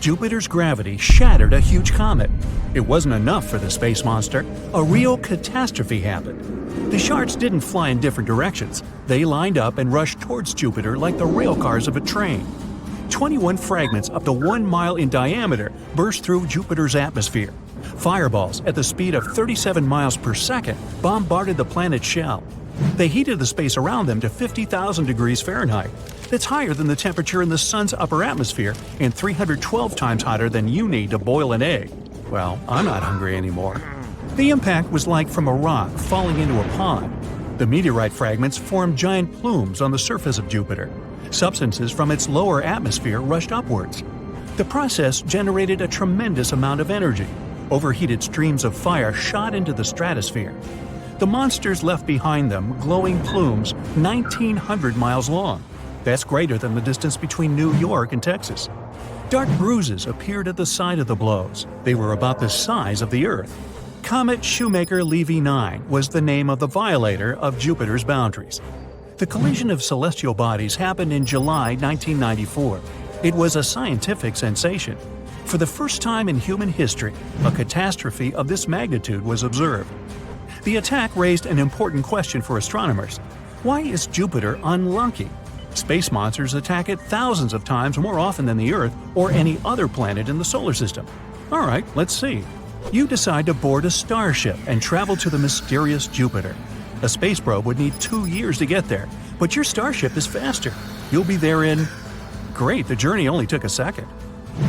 Jupiter's gravity shattered a huge comet. It wasn't enough for the space monster. A real catastrophe happened. The shards didn't fly in different directions. They lined up and rushed towards Jupiter like the rail cars of a train. 21 fragments up to 1 mile in diameter burst through Jupiter's atmosphere. Fireballs at the speed of 37 miles per second bombarded the planet's shell. They heated the space around them to 50,000 degrees Fahrenheit. That's higher than the temperature in the sun's upper atmosphere and 312 times hotter than you need to boil an egg. Well, I'm not hungry anymore. The impact was like from a rock falling into a pond. The meteorite fragments formed giant plumes on the surface of Jupiter. Substances from its lower atmosphere rushed upwards. The process generated a tremendous amount of energy. Overheated streams of fire shot into the stratosphere. The monsters left behind them glowing plumes 1,900 miles long. That's greater than the distance between New York and Texas. Dark bruises appeared at the side of the blows. They were about the size of the Earth. Comet Shoemaker-Levy 9 was the name of the violator of Jupiter's boundaries. The collision of celestial bodies happened in July 1994. It was a scientific sensation. For the first time in human history, a catastrophe of this magnitude was observed. The attack raised an important question for astronomers. Why is Jupiter unlucky? Space monsters attack it thousands of times more often than the Earth or any other planet in the solar system. All right, let's see. You decide to board a starship and travel to the mysterious Jupiter. A space probe would need 2 years to get there, but your starship is faster. You'll be there in… Great, the journey only took a second.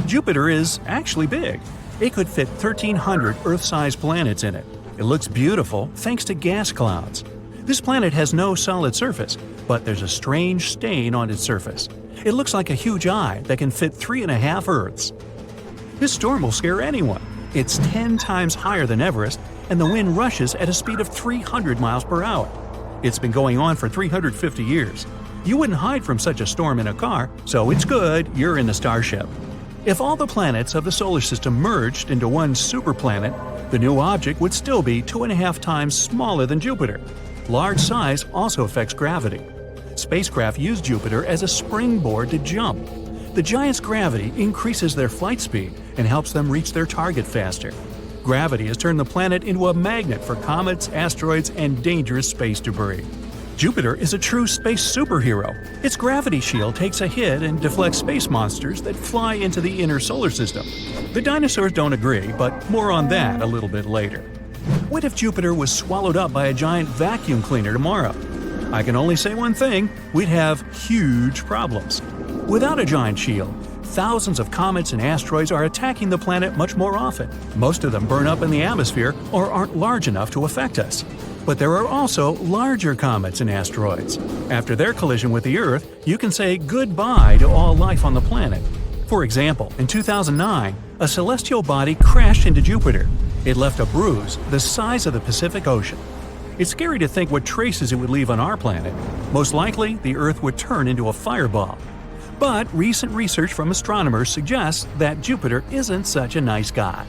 Jupiter is actually big. It could fit 1,300 Earth-sized planets in it. It looks beautiful thanks to gas clouds. This planet has no solid surface, but there's a strange stain on its surface. It looks like a huge eye that can fit 3.5 Earths. This storm will scare anyone. It's 10 times higher than Everest, and the wind rushes at a speed of 300 miles per hour. It's been going on for 350 years. You wouldn't hide from such a storm in a car, so it's good you're in the starship. If all the planets of the solar system merged into one superplanet, the new object would still be 2.5 times smaller than Jupiter. Large size also affects gravity. Spacecraft use Jupiter as a springboard to jump. The giant's gravity increases their flight speed and helps them reach their target faster. Gravity has turned the planet into a magnet for comets, asteroids, and dangerous space debris. Jupiter is a true space superhero. Its gravity shield takes a hit and deflects space monsters that fly into the inner solar system. The dinosaurs don't agree, but more on that a little bit later. What if Jupiter was swallowed up by a giant vacuum cleaner tomorrow? I can only say one thing: we'd have huge problems. Without a giant shield, thousands of comets and asteroids are attacking the planet much more often. Most of them burn up in the atmosphere or aren't large enough to affect us. But there are also larger comets and asteroids. After their collision with the Earth, you can say goodbye to all life on the planet. For example, in 2009, a celestial body crashed into Jupiter. It left a bruise the size of the Pacific Ocean. It's scary to think what traces it would leave on our planet. Most likely, the Earth would turn into a fireball. But recent research from astronomers suggests that Jupiter isn't such a nice guy.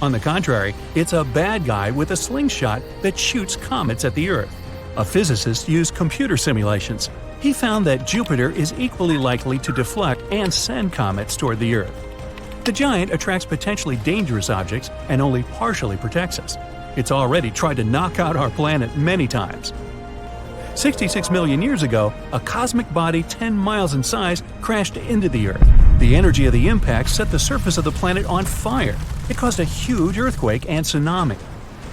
On the contrary, it's a bad guy with a slingshot that shoots comets at the Earth. A physicist used computer simulations. He found that Jupiter is equally likely to deflect and send comets toward the Earth. The giant attracts potentially dangerous objects and only partially protects us. It's already tried to knock out our planet many times. 66 million years ago, a cosmic body 10 miles in size crashed into the Earth. The energy of the impact set the surface of the planet on fire. It caused a huge earthquake and tsunami.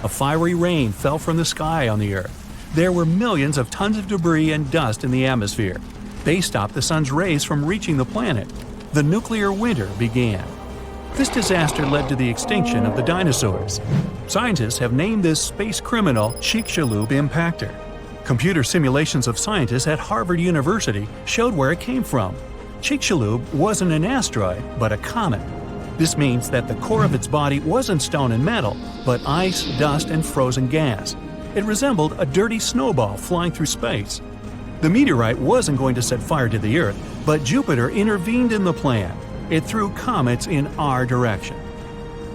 A fiery rain fell from the sky on the Earth. There were millions of tons of debris and dust in the atmosphere. They stopped the sun's rays from reaching the planet. The nuclear winter began. This disaster led to the extinction of the dinosaurs. Scientists have named this space criminal Chicxulub impactor. Computer simulations of scientists at Harvard University showed where it came from. Chicxulub wasn't an asteroid, but a comet. This means that the core of its body wasn't stone and metal, but ice, dust, and frozen gas. It resembled a dirty snowball flying through space. The meteorite wasn't going to set fire to the Earth, but Jupiter intervened in the plan. It threw comets in our direction.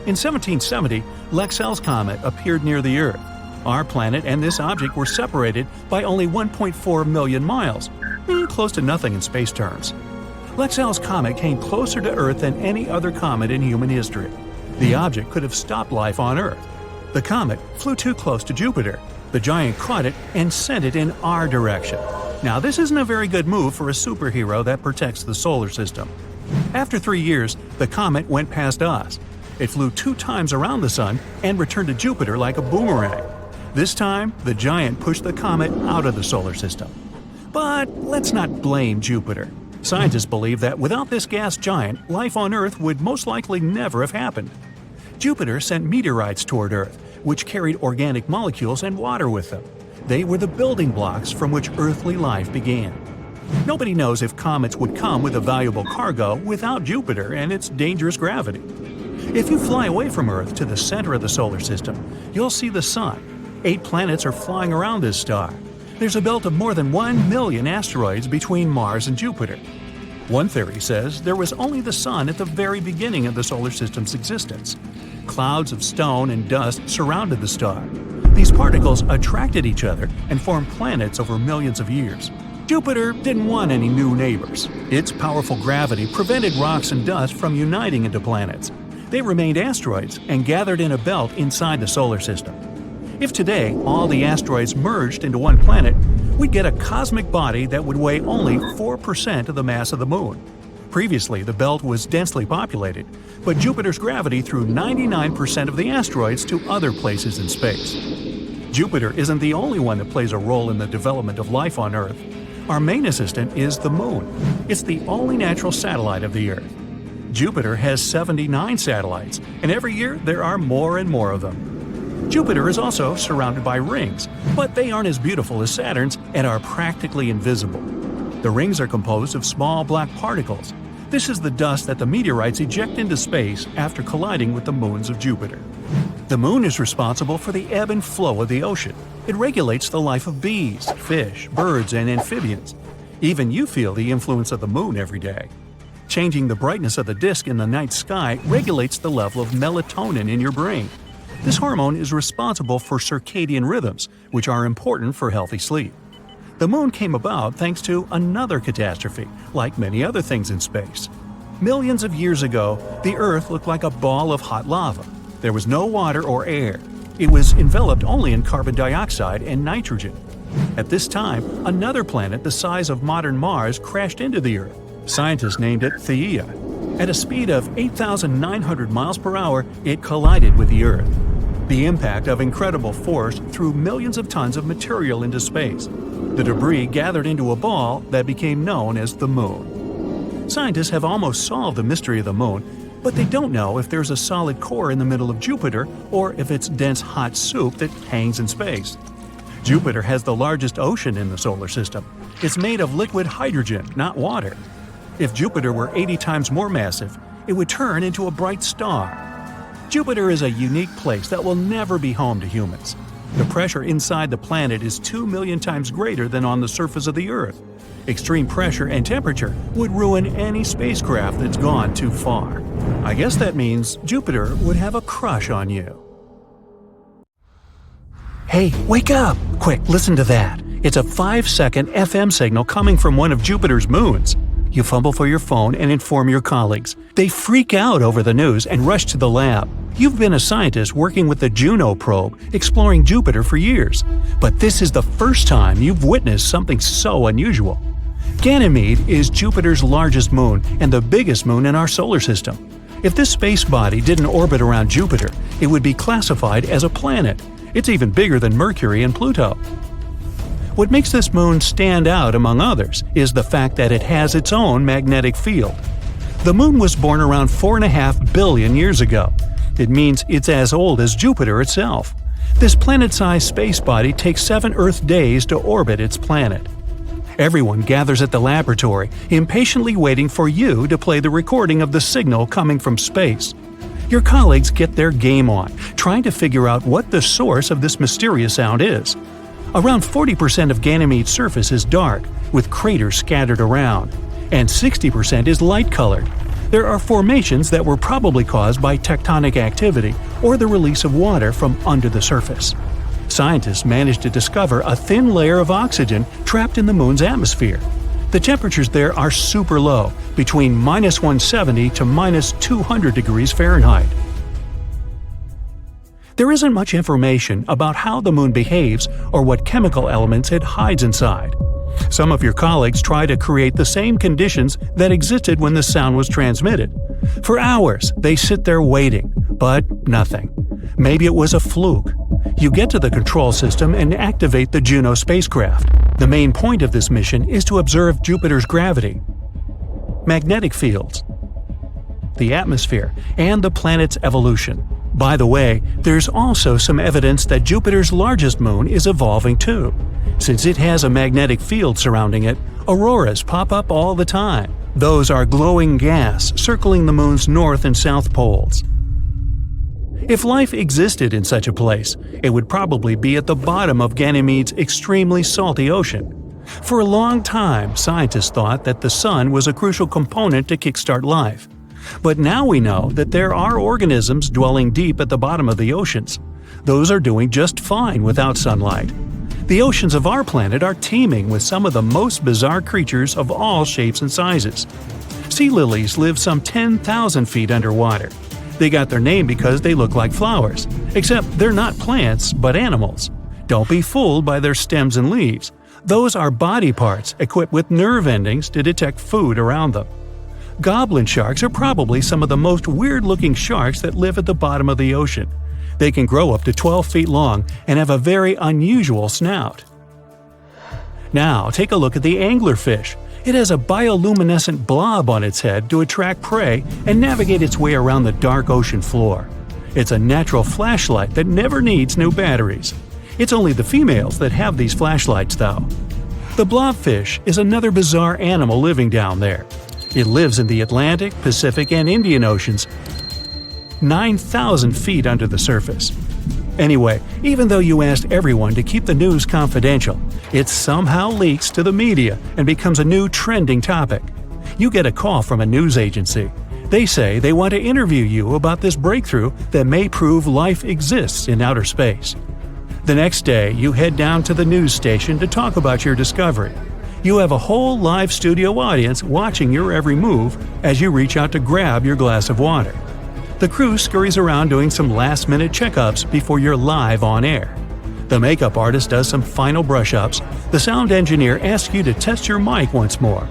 In 1770, Lexell's comet appeared near the Earth. Our planet and this object were separated by only 1.4 million miles, close to nothing in space terms. Lexell's comet came closer to Earth than any other comet in human history. The object could have stopped life on Earth. The comet flew too close to Jupiter. The giant caught it and sent it in our direction. Now, this isn't a very good move for a superhero that protects the solar system. After 3 years, the comet went past us. It flew 2 times around the Sun and returned to Jupiter like a boomerang. This time, the giant pushed the comet out of the solar system. But let's not blame Jupiter. Scientists believe that without this gas giant, life on Earth would most likely never have happened. Jupiter sent meteorites toward Earth, which carried organic molecules and water with them. They were the building blocks from which earthly life began. Nobody knows if comets would come with a valuable cargo without Jupiter and its dangerous gravity. If you fly away from Earth to the center of the solar system, you'll see the Sun. 8 planets are flying around this star. There's a belt of more than 1 million asteroids between Mars and Jupiter. One theory says there was only the Sun at the very beginning of the solar system's existence. Clouds of stone and dust surrounded the star. These particles attracted each other and formed planets over millions of years. Jupiter didn't want any new neighbors. Its powerful gravity prevented rocks and dust from uniting into planets. They remained asteroids and gathered in a belt inside the solar system. If today all the asteroids merged into one planet, we'd get a cosmic body that would weigh only 4% of the mass of the Moon. Previously, the belt was densely populated, but Jupiter's gravity threw 99% of the asteroids to other places in space. Jupiter isn't the only one that plays a role in the development of life on Earth. Our main assistant is the Moon. It's the only natural satellite of the Earth. Jupiter has 79 satellites, and every year there are more and more of them. Jupiter is also surrounded by rings, but they aren't as beautiful as Saturn's and are practically invisible. The rings are composed of small black particles. This is the dust that the meteorites eject into space after colliding with the moons of Jupiter. The Moon is responsible for the ebb and flow of the ocean. It regulates the life of bees, fish, birds, and amphibians. Even you feel the influence of the Moon every day. Changing the brightness of the disk in the night sky regulates the level of melatonin in your brain. This hormone is responsible for circadian rhythms, which are important for healthy sleep. The Moon came about thanks to another catastrophe, like many other things in space. Millions of years ago, the Earth looked like a ball of hot lava. There was no water or air. It was enveloped only in carbon dioxide and nitrogen. At this time, another planet the size of modern Mars crashed into the Earth. Scientists named it Theia. At a speed of 8,900 miles per hour, it collided with the Earth. The impact of incredible force threw millions of tons of material into space. The debris gathered into a ball that became known as the Moon. Scientists have almost solved the mystery of the Moon, but they don't know if there's a solid core in the middle of Jupiter or if it's dense hot soup that hangs in space. Jupiter has the largest ocean in the solar system. It's made of liquid hydrogen, not water. If Jupiter were 80 times more massive, it would turn into a bright star. Jupiter is a unique place that will never be home to humans. The pressure inside the planet is 2 million times greater than on the surface of the Earth. Extreme pressure and temperature would ruin any spacecraft that's gone too far. I guess that means Jupiter would have a crush on you. Hey, wake up! Quick, listen to that. It's a 5-second FM signal coming from one of Jupiter's moons. You fumble for your phone and inform your colleagues. They freak out over the news and rush to the lab. You've been a scientist working with the Juno probe, exploring Jupiter for years. But this is the first time you've witnessed something so unusual. Ganymede is Jupiter's largest moon and the biggest moon in our solar system. If this space body didn't orbit around Jupiter, it would be classified as a planet. It's even bigger than Mercury and Pluto. What makes this moon stand out among others is the fact that it has its own magnetic field. The moon was born around 4.5 billion years ago. It means it's as old as Jupiter itself. This planet-sized space body takes 7 Earth days to orbit its planet. Everyone gathers at the laboratory, impatiently waiting for you to play the recording of the signal coming from space. Your colleagues get their game on, trying to figure out what the source of this mysterious sound is. Around 40% of Ganymede's surface is dark, with craters scattered around, and 60% is light-colored. There are formations that were probably caused by tectonic activity or the release of water from under the surface. Scientists managed to discover a thin layer of oxygen trapped in the moon's atmosphere. The temperatures there are super low, between -170 to -200 degrees Fahrenheit. There isn't much information about how the moon behaves or what chemical elements it hides inside. Some of your colleagues try to create the same conditions that existed when the sound was transmitted. For hours, they sit there waiting, but nothing. Maybe it was a fluke. You get to the control system and activate the Juno spacecraft. The main point of this mission is to observe Jupiter's gravity, magnetic fields, the atmosphere, and the planet's evolution. By the way, there's also some evidence that Jupiter's largest moon is evolving too. Since it has a magnetic field surrounding it, auroras pop up all the time. Those are glowing gas circling the moon's north and south poles. If life existed in such a place, it would probably be at the bottom of Ganymede's extremely salty ocean. For a long time, scientists thought that the sun was a crucial component to kickstart life. But now we know that there are organisms dwelling deep at the bottom of the oceans. Those are doing just fine without sunlight. The oceans of our planet are teeming with some of the most bizarre creatures of all shapes and sizes. Sea lilies live some 10,000 feet underwater. They got their name because they look like flowers, except they're not plants, but animals. Don't be fooled by their stems and leaves. Those are body parts equipped with nerve endings to detect food around them. Goblin sharks are probably some of the most weird-looking sharks that live at the bottom of the ocean. They can grow up to 12 feet long and have a very unusual snout. Now take a look at the anglerfish. It has a bioluminescent blob on its head to attract prey and navigate its way around the dark ocean floor. It's a natural flashlight that never needs new batteries. It's only the females that have these flashlights, though. The blobfish is another bizarre animal living down there. It lives in the Atlantic, Pacific, and Indian Oceans, 9,000 feet under the surface. Anyway, even though you asked everyone to keep the news confidential, it somehow leaks to the media and becomes a new trending topic. You get a call from a news agency. They say they want to interview you about this breakthrough that may prove life exists in outer space. The next day, you head down to the news station to talk about your discovery. You have a whole live studio audience watching your every move as you reach out to grab your glass of water. The crew scurries around doing some last-minute checkups before you're live on air. The makeup artist does some final brush-ups. The sound engineer asks you to test your mic once more.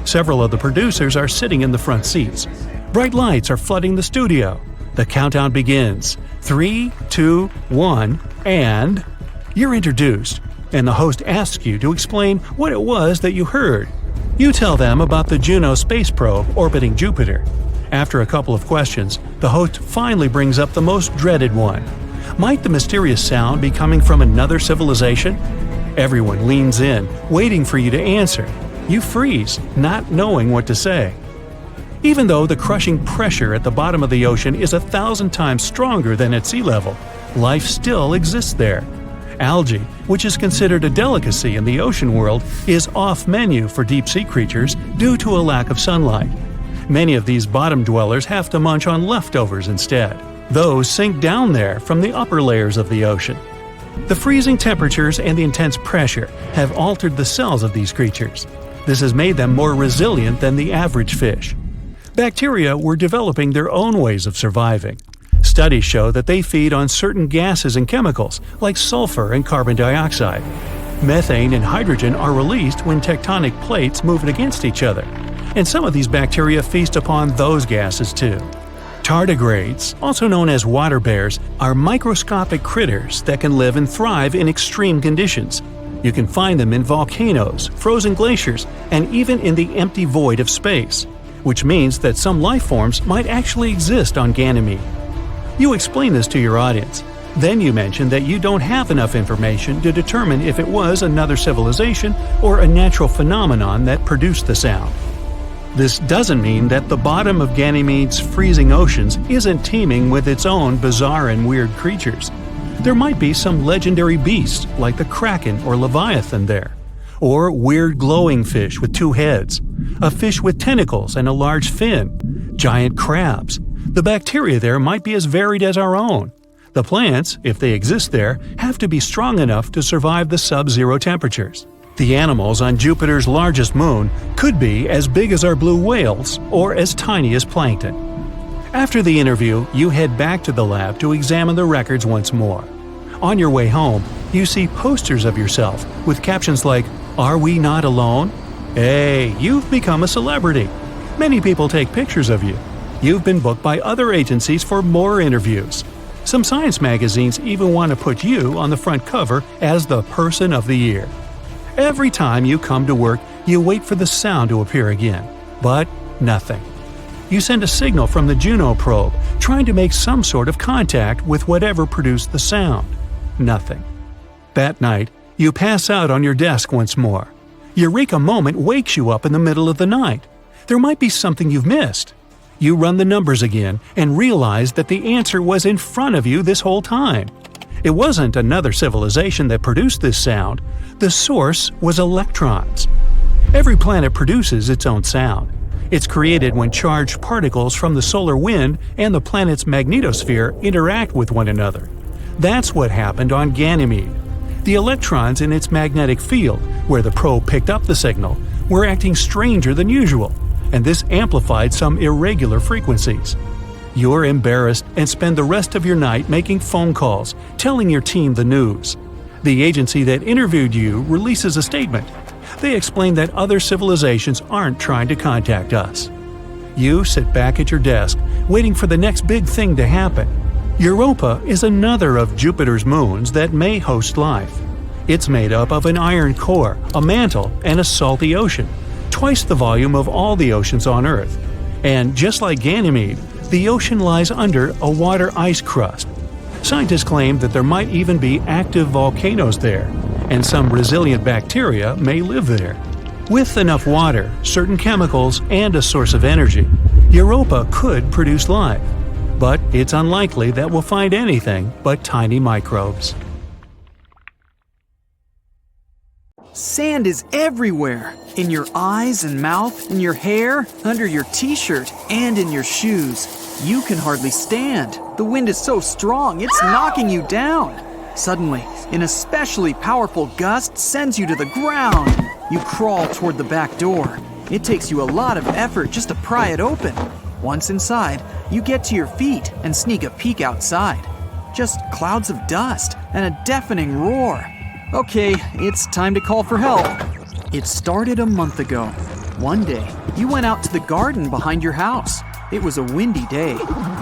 Several of the producers are sitting in the front seats. Bright lights are flooding the studio. The countdown begins. 3, 2, 1, and you're introduced, and the host asks you to explain what it was that you heard. You tell them about the Juno space probe orbiting Jupiter. After a couple of questions, the host finally brings up the most dreaded one. Might the mysterious sound be coming from another civilization? Everyone leans in, waiting for you to answer. You freeze, not knowing what to say. Even though the crushing pressure at the bottom of the ocean is 1,000 times stronger than at sea level, life still exists there. Algae, which is considered a delicacy in the ocean world, is off-menu for deep-sea creatures due to a lack of sunlight. Many of these bottom dwellers have to munch on leftovers instead. Those sink down there from the upper layers of the ocean. The freezing temperatures and the intense pressure have altered the cells of these creatures. This has made them more resilient than the average fish. Bacteria were developing their own ways of surviving. Studies show that they feed on certain gases and chemicals, like sulfur and carbon dioxide. Methane and hydrogen are released when tectonic plates move against each other, and some of these bacteria feast upon those gases too. Tardigrades, also known as water bears, are microscopic critters that can live and thrive in extreme conditions. You can find them in volcanoes, frozen glaciers, and even in the empty void of space, which means that some life forms might actually exist on Ganymede. You explain this to your audience. Then you mention that you don't have enough information to determine if it was another civilization or a natural phenomenon that produced the sound. This doesn't mean that the bottom of Ganymede's freezing oceans isn't teeming with its own bizarre and weird creatures. There might be some legendary beasts like the kraken or leviathan there, or weird glowing fish with 2 heads, a fish with tentacles and a large fin, giant crabs. The bacteria there might be as varied as our own. The plants, if they exist there, have to be strong enough to survive the sub-zero temperatures. The animals on Jupiter's largest moon could be as big as our blue whales or as tiny as plankton. After the interview, you head back to the lab to examine the records once more. On your way home, you see posters of yourself with captions like, "Are we not alone?" Hey, you've become a celebrity. Many people take pictures of you. You've been booked by other agencies for more interviews. Some science magazines even want to put you on the front cover as the Person of the Year. Every time you come to work, you wait for the sound to appear again. But nothing. You send a signal from the Juno probe, trying to make some sort of contact with whatever produced the sound. Nothing. That night, you pass out on your desk once more. Eureka moment wakes you up in the middle of the night. There might be something you've missed. You run the numbers again and realize that the answer was in front of you this whole time. It wasn't another civilization that produced this sound. The source was electrons. Every planet produces its own sound. It's created when charged particles from the solar wind and the planet's magnetosphere interact with one another. That's what happened on Ganymede. The electrons in its magnetic field, where the probe picked up the signal, were acting stranger than usual, and this amplified some irregular frequencies. You're embarrassed and spend the rest of your night making phone calls, telling your team the news. The agency that interviewed you releases a statement. They explain that other civilizations aren't trying to contact us. You sit back at your desk, waiting for the next big thing to happen. Europa is another of Jupiter's moons that may host life. It's made up of an iron core, a mantle, and a salty ocean, twice the volume of all the oceans on Earth. And just like Ganymede, the ocean lies under a water ice crust. Scientists claim that there might even be active volcanoes there, and some resilient bacteria may live there. With enough water, certain chemicals, and a source of energy, Europa could produce life. But it's unlikely that we'll find anything but tiny microbes. Sand is everywhere. In your eyes and mouth, in your hair, under your t-shirt, and in your shoes. You can hardly stand. The wind is so strong, it's knocking you down. Suddenly, an especially powerful gust sends you to the ground. You crawl toward the back door. It takes you a lot of effort just to pry it open. Once inside, you get to your feet and sneak a peek outside. Just clouds of dust and a deafening roar. Okay, it's time to call for help. It started a month ago. One day, you went out to the garden behind your house. It was a windy day.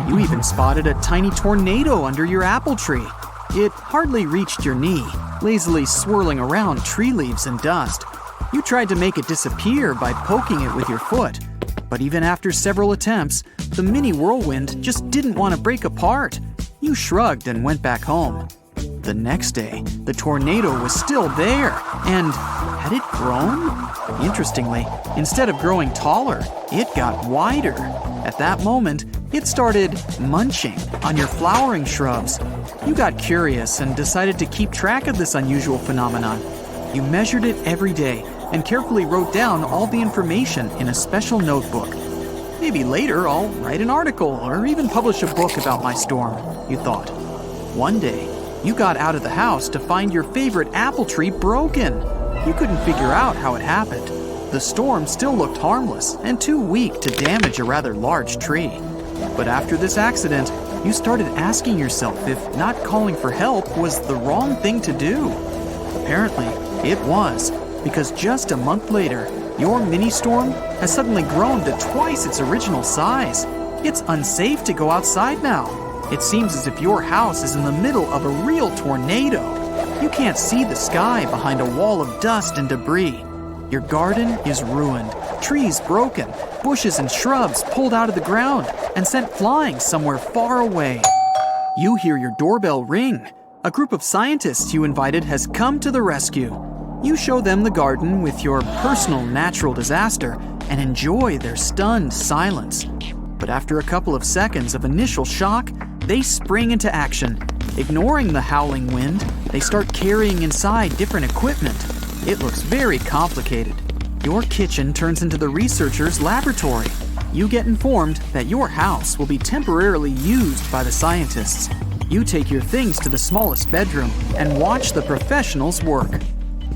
You even spotted a tiny tornado under your apple tree. It hardly reached your knee, lazily swirling around tree leaves and dust. You tried to make it disappear by poking it with your foot. But even after several attempts, the mini whirlwind just didn't want to break apart. You shrugged and went back home. The next day, the tornado was still there, and had it grown? Interestingly, instead of growing taller, it got wider. At that moment, it started munching on your flowering shrubs. You got curious and decided to keep track of this unusual phenomenon. You measured it every day and carefully wrote down all the information in a special notebook. Maybe later I'll write an article or even publish a book about my storm, you thought. One day, you got out of the house to find your favorite apple tree broken. You couldn't figure out how it happened. The storm still looked harmless and too weak to damage a rather large tree. But after this accident, you started asking yourself if not calling for help was the wrong thing to do. Apparently, it was, because just a month later, your mini-storm has suddenly grown to twice its original size. It's unsafe to go outside now. It seems as if your house is in the middle of a real tornado. You can't see the sky behind a wall of dust and debris. Your garden is ruined, trees broken, bushes and shrubs pulled out of the ground and sent flying somewhere far away. You hear your doorbell ring. A group of scientists you invited has come to the rescue. You show them the garden with your personal natural disaster and enjoy their stunned silence. But after a couple of seconds of initial shock, they spring into action. Ignoring the howling wind, they start carrying inside different equipment. It looks very complicated. Your kitchen turns into the researchers' laboratory. You get informed that your house will be temporarily used by the scientists. You take your things to the smallest bedroom and watch the professionals work.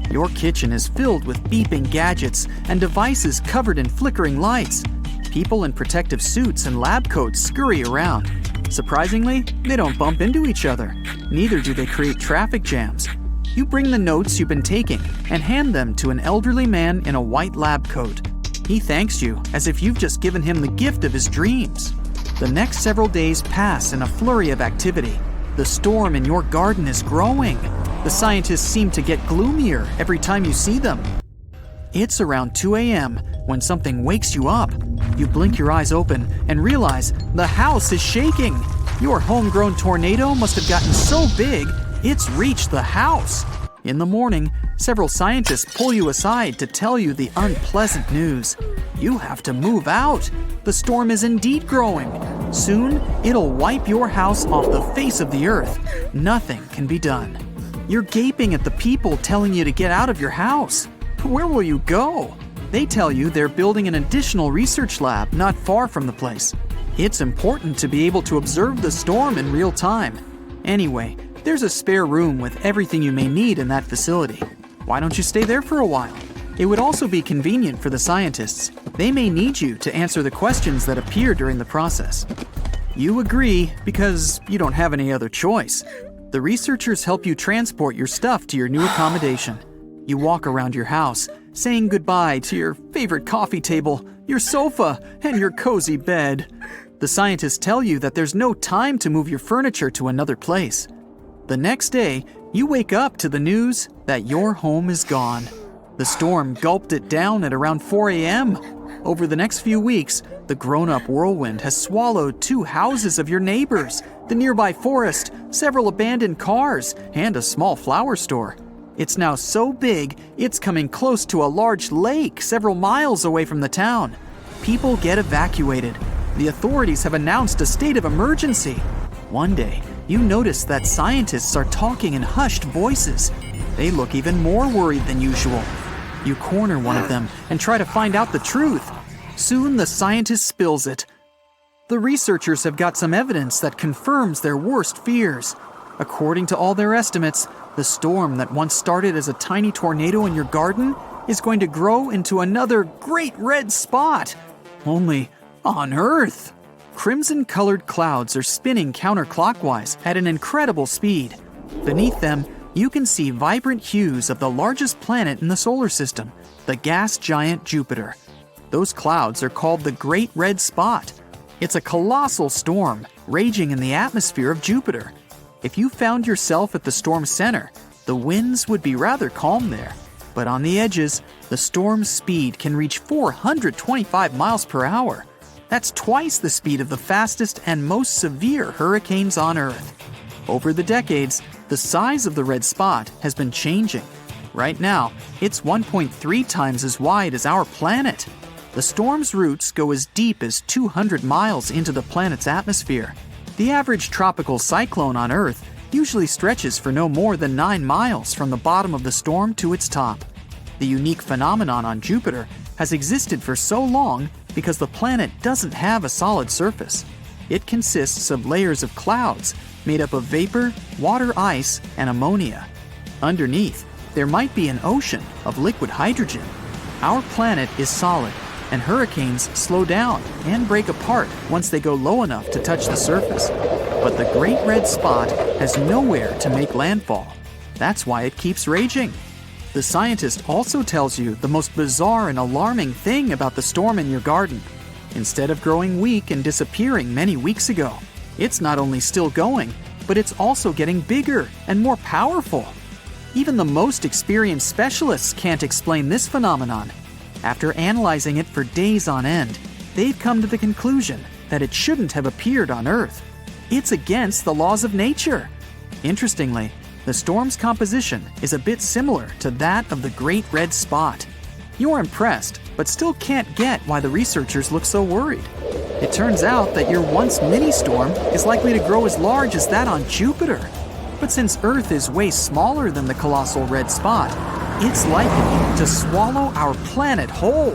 Your kitchen is filled with beeping gadgets and devices covered in flickering lights. People in protective suits and lab coats scurry around. Surprisingly, they don't bump into each other. Neither do they create traffic jams. You bring the notes you've been taking and hand them to an elderly man in a white lab coat. He thanks you as if you've just given him the gift of his dreams. The next several days pass in a flurry of activity. The storm in your garden is growing. The scientists seem to get gloomier every time you see them. It's around 2 a.m. when something wakes you up. You blink your eyes open and realize the house is shaking. Your homegrown tornado must have gotten so big, it's reached the house. In the morning, several scientists pull you aside to tell you the unpleasant news. You have to move out. The storm is indeed growing. Soon, it'll wipe your house off the face of the earth. Nothing can be done. You're gaping at the people telling you to get out of your house. Where will you go? They tell you they're building an additional research lab not far from the place. It's important to be able to observe the storm in real time. Anyway, there's a spare room with everything you may need in that facility. Why don't you stay there for a while? It would also be convenient for the scientists. They may need you to answer the questions that appear during the process. You agree because you don't have any other choice. The researchers help you transport your stuff to your new accommodation. You walk around your house, saying goodbye to your favorite coffee table, your sofa, and your cozy bed. The scientists tell you that there's no time to move your furniture to another place. The next day, you wake up to the news that your home is gone. The storm gulped it down at around 4 a.m. Over the next few weeks, the grown-up whirlwind has swallowed 2 houses of your neighbors, the nearby forest, several abandoned cars, and a small flower store. It's now so big, it's coming close to a large lake several miles away from the town. People get evacuated. The authorities have announced a state of emergency. One day, you notice that scientists are talking in hushed voices. They look even more worried than usual. You corner one of them and try to find out the truth. Soon the scientist spills it. The researchers have got some evidence that confirms their worst fears. According to all their estimates, the storm that once started as a tiny tornado in your garden is going to grow into another great red spot. Only on Earth. Crimson-colored clouds are spinning counterclockwise at an incredible speed. Beneath them, you can see vibrant hues of the largest planet in the solar system, the gas giant Jupiter. Those clouds are called the Great Red Spot. It's a colossal storm raging in the atmosphere of Jupiter. If you found yourself at the storm's center, the winds would be rather calm there. But on the edges, the storm's speed can reach 425 miles per hour. That's twice the speed of the fastest and most severe hurricanes on Earth. Over the decades, the size of the red spot has been changing. Right now, it's 1.3 times as wide as our planet. The storm's roots go as deep as 200 miles into the planet's atmosphere. The average tropical cyclone on Earth usually stretches for no more than 9 miles from the bottom of the storm to its top. The unique phenomenon on Jupiter has existed for so long because the planet doesn't have a solid surface. It consists of layers of clouds made up of vapor, water ice, and ammonia. Underneath, there might be an ocean of liquid hydrogen. Our planet is solid, and hurricanes slow down and break apart once they go low enough to touch the surface. But the Great Red Spot has nowhere to make landfall. That's why it keeps raging. The scientist also tells you the most bizarre and alarming thing about the storm in your garden. Instead of growing weak and disappearing many weeks ago, it's not only still going, but it's also getting bigger and more powerful. Even the most experienced specialists can't explain this phenomenon. After analyzing it for days on end, they've come to the conclusion that it shouldn't have appeared on Earth. It's against the laws of nature. Interestingly, the storm's composition is a bit similar to that of the Great Red Spot. You're impressed, but still can't get why the researchers look so worried. It turns out that your once mini-storm is likely to grow as large as that on Jupiter. But since Earth is way smaller than the colossal red spot, it's likely to swallow our planet whole.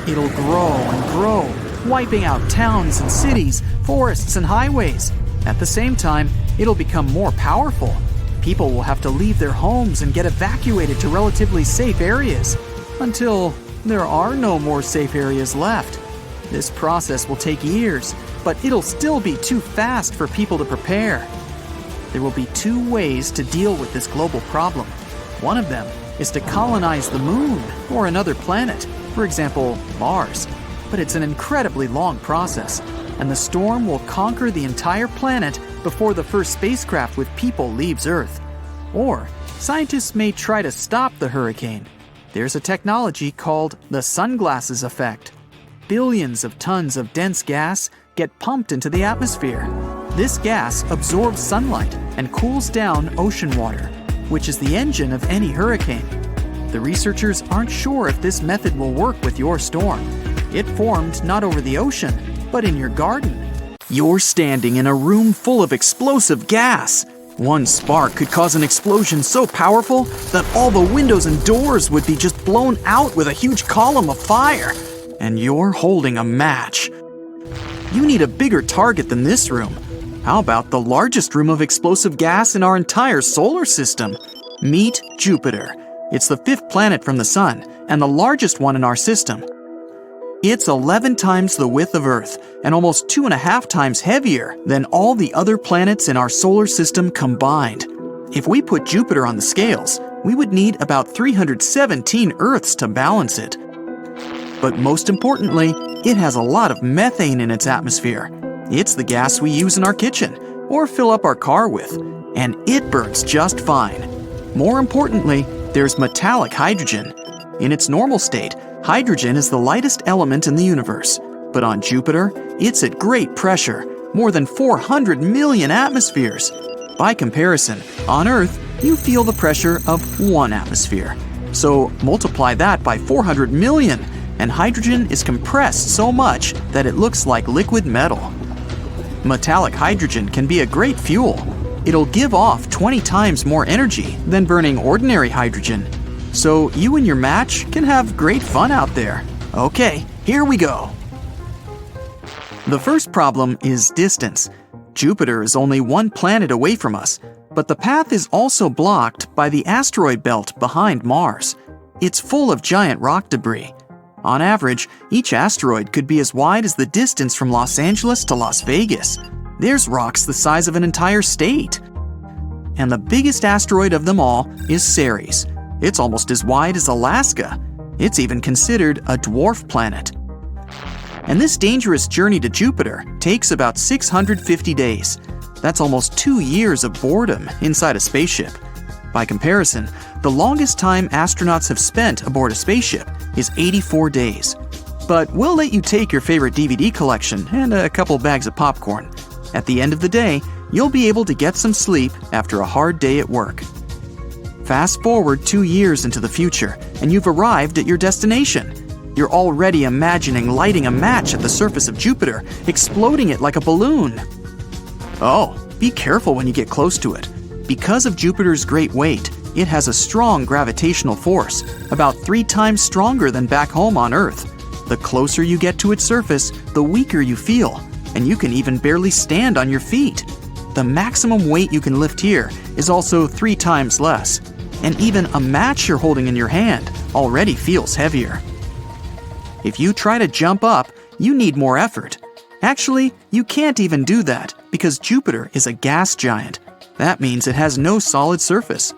It'll grow and grow, wiping out towns and cities, forests and highways. At the same time, it'll become more powerful. People will have to leave their homes and get evacuated to relatively safe areas until there are no more safe areas left. This process will take years, but it'll still be too fast for people to prepare. There will be two ways to deal with this global problem. One of them is to colonize the moon or another planet, for example, Mars. But it's an incredibly long process, and the storm will conquer the entire planet before the first spacecraft with people leaves Earth. Or scientists may try to stop the hurricane. There's a technology called the sunglasses effect. Billions of tons of dense gas get pumped into the atmosphere. This gas absorbs sunlight and cools down ocean water, which is the engine of any hurricane. The researchers aren't sure if this method will work with your storm. It formed not over the ocean, but in your garden. You're standing in a room full of explosive gas. One spark could cause an explosion so powerful that all the windows and doors would be just blown out with a huge column of fire. And you're holding a match. You need a bigger target than this room. How about the largest room of explosive gas in our entire solar system? Meet Jupiter. It's the 5th planet from the Sun and the largest one in our system. It's 11 times the width of Earth and almost 2.5 times heavier than all the other planets in our solar system combined. If we put Jupiter on the scales, we would need about 317 Earths to balance it. But most importantly, it has a lot of methane in its atmosphere. It's the gas we use in our kitchen or fill up our car with, and it burns just fine. More importantly, there's metallic hydrogen. In its normal state, hydrogen is the lightest element in the universe, but on Jupiter, it's at great pressure, more than 400 million atmospheres. By comparison, on Earth, you feel the pressure of 1 atmosphere. So multiply that by 400 million, and hydrogen is compressed so much that it looks like liquid metal. Metallic hydrogen can be a great fuel. It'll give off 20 times more energy than burning ordinary hydrogen. So you and your match can have great fun out there. Okay, here we go. The first problem is distance. Jupiter is only 1 planet away from us, but the path is also blocked by the asteroid belt behind Mars. It's full of giant rock debris. On average, each asteroid could be as wide as the distance from Los Angeles to Las Vegas. There's rocks the size of an entire state. And the biggest asteroid of them all is Ceres. It's almost as wide as Alaska. It's even considered a dwarf planet. And this dangerous journey to Jupiter takes about 650 days. That's almost 2 years of boredom inside a spaceship. By comparison, the longest time astronauts have spent aboard a spaceship is 84 days. But we'll let you take your favorite DVD collection and a couple bags of popcorn. At the end of the day, you'll be able to get some sleep after a hard day at work. Fast forward 2 years into the future, and you've arrived at your destination. You're already imagining lighting a match at the surface of Jupiter, exploding it like a balloon. Oh, be careful when you get close to it. Because of Jupiter's great weight, it has a strong gravitational force, about 3 times stronger than back home on Earth. The closer you get to its surface, the weaker you feel, and you can even barely stand on your feet. The maximum weight you can lift here is also 3 times less, and even a match you're holding in your hand already feels heavier. If you try to jump up, you need more effort. Actually, you can't even do that because Jupiter is a gas giant. That means it has no solid surface.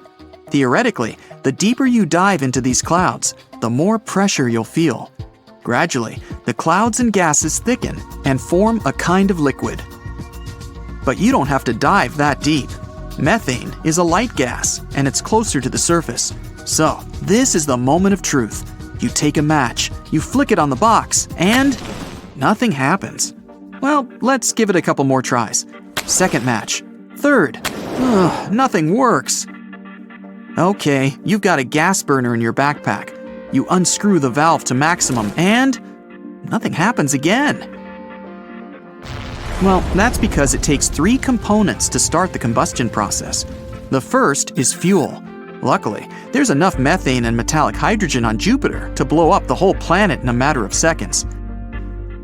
Theoretically, the deeper you dive into these clouds, the more pressure you'll feel. Gradually, the clouds and gases thicken and form a kind of liquid. But you don't have to dive that deep. Methane is a light gas, and it's closer to the surface. So, this is the moment of truth. You take a match, you flick it on the box, and nothing happens. Well, let's give it a couple more tries. Second match. Third. Nothing works. Okay, you've got a gas burner in your backpack. You unscrew the valve to maximum, and nothing happens again. Well, that's because it takes 3 components to start the combustion process. The first is fuel. Luckily, there's enough methane and metallic hydrogen on Jupiter to blow up the whole planet in a matter of seconds.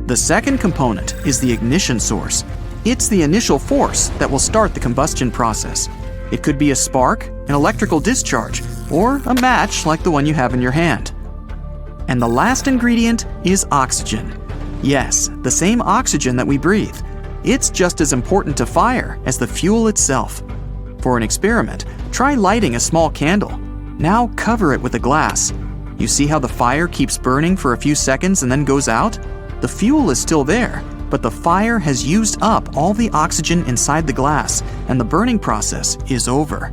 The second component is the ignition source. It's the initial force that will start the combustion process. It could be a spark, an electrical discharge, or a match like the one you have in your hand. And the last ingredient is oxygen. Yes, the same oxygen that we breathe. It's just as important to fire as the fuel itself. For an experiment, try lighting a small candle. Now cover it with a glass. You see how the fire keeps burning for a few seconds and then goes out? The fuel is still there, but the fire has used up all the oxygen inside the glass, and the burning process is over.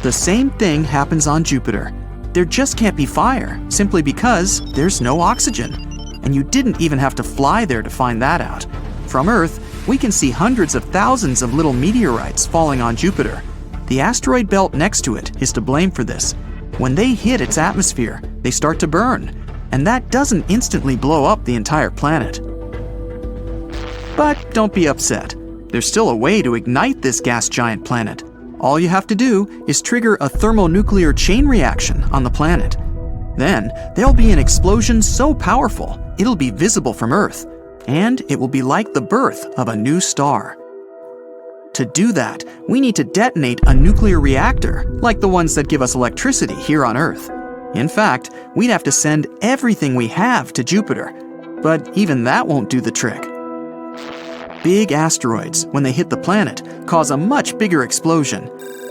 The same thing happens on Jupiter. There just can't be fire, simply because there's no oxygen. And you didn't even have to fly there to find that out. From Earth, we can see hundreds of thousands of little meteorites falling on Jupiter. The asteroid belt next to it is to blame for this. When they hit its atmosphere, they start to burn, and that doesn't instantly blow up the entire planet. But don't be upset. There's still a way to ignite this gas giant planet. All you have to do is trigger a thermonuclear chain reaction on the planet. Then, there'll be an explosion so powerful, it'll be visible from Earth, and it will be like the birth of a new star. To do that, we need to detonate a nuclear reactor, like the ones that give us electricity here on Earth. In fact, we'd have to send everything we have to Jupiter, but even that won't do the trick. Big asteroids, when they hit the planet, cause a much bigger explosion.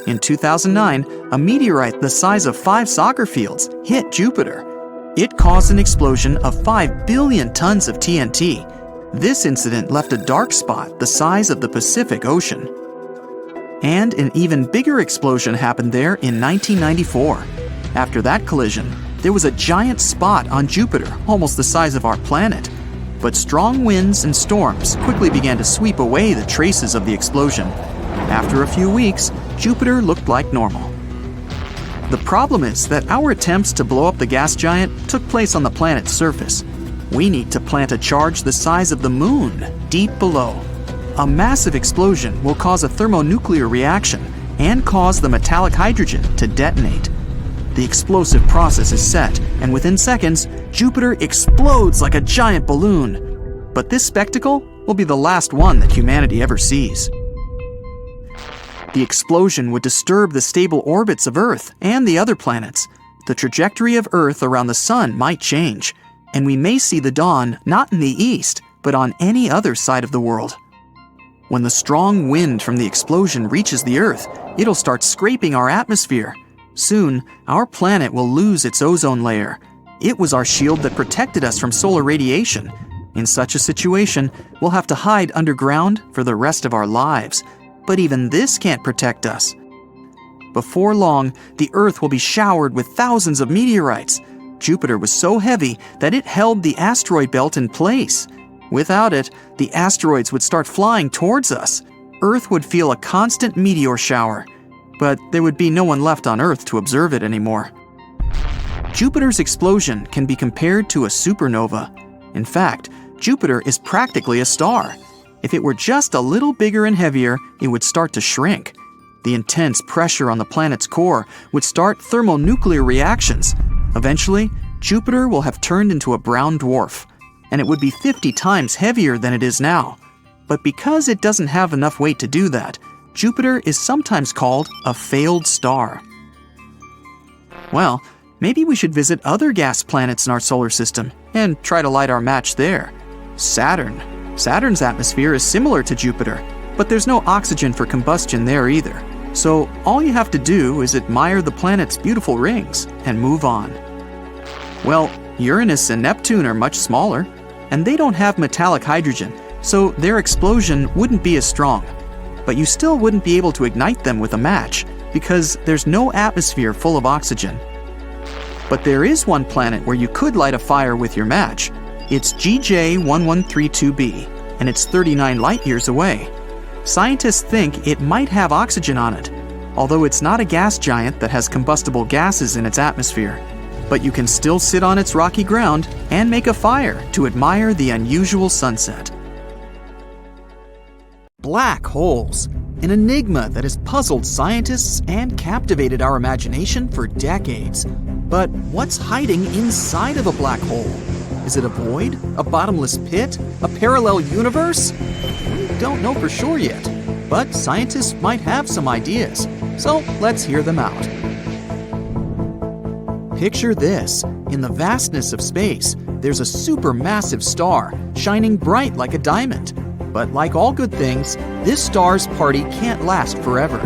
In 2009, a meteorite the size of 5 soccer fields hit Jupiter. It caused an explosion of 5 billion tons of TNT. This incident left a dark spot the size of the Pacific Ocean. And an even bigger explosion happened there in 1994. After that collision, there was a giant spot on Jupiter, almost the size of our planet. But strong winds and storms quickly began to sweep away the traces of the explosion. After a few weeks, Jupiter looked like normal. The problem is that our attempts to blow up the gas giant took place on the planet's surface. We need to plant a charge the size of the moon deep below. A massive explosion will cause a thermonuclear reaction and cause the metallic hydrogen to detonate. The explosive process is set, and within seconds, Jupiter explodes like a giant balloon. But this spectacle will be the last one that humanity ever sees. The explosion would disturb the stable orbits of Earth and the other planets. The trajectory of Earth around the Sun might change, and we may see the dawn not in the east, but on any other side of the world. When the strong wind from the explosion reaches the Earth, it'll start scraping our atmosphere. Soon, our planet will lose its ozone layer. It was our shield that protected us from solar radiation. In such a situation, we'll have to hide underground for the rest of our lives. But even this can't protect us. Before long, the Earth will be showered with thousands of meteorites. Jupiter was so heavy that it held the asteroid belt in place. Without it, the asteroids would start flying towards us. Earth would feel a constant meteor shower. But there would be no one left on Earth to observe it anymore. Jupiter's explosion can be compared to a supernova. In fact, Jupiter is practically a star. If it were just a little bigger and heavier, it would start to shrink. The intense pressure on the planet's core would start thermonuclear reactions. Eventually, Jupiter will have turned into a brown dwarf, and it would be 50 times heavier than it is now. But because it doesn't have enough weight to do that, Jupiter is sometimes called a failed star. Well, maybe we should visit other gas planets in our solar system and try to light our match there. Saturn. Saturn's atmosphere is similar to Jupiter, but there's no oxygen for combustion there either. So all you have to do is admire the planet's beautiful rings and move on. Well, Uranus and Neptune are much smaller, and they don't have metallic hydrogen, so their explosion wouldn't be as strong. But you still wouldn't be able to ignite them with a match because there's no atmosphere full of oxygen. But there is one planet where you could light a fire with your match. It's GJ1132b, and it's 39 light-years away. Scientists think it might have oxygen on it, although it's not a gas giant that has combustible gases in its atmosphere. But you can still sit on its rocky ground and make a fire to admire the unusual sunset. Black holes, an enigma that has puzzled scientists and captivated our imagination for decades. But what's hiding inside of a black hole? Is it a void? A bottomless pit? A parallel universe? We don't know for sure yet. but scientists might have some ideas, so let's hear them out. Picture this. In the vastness of space, there's a supermassive star shining bright like a diamond. But like all good things, this star's party can't last forever.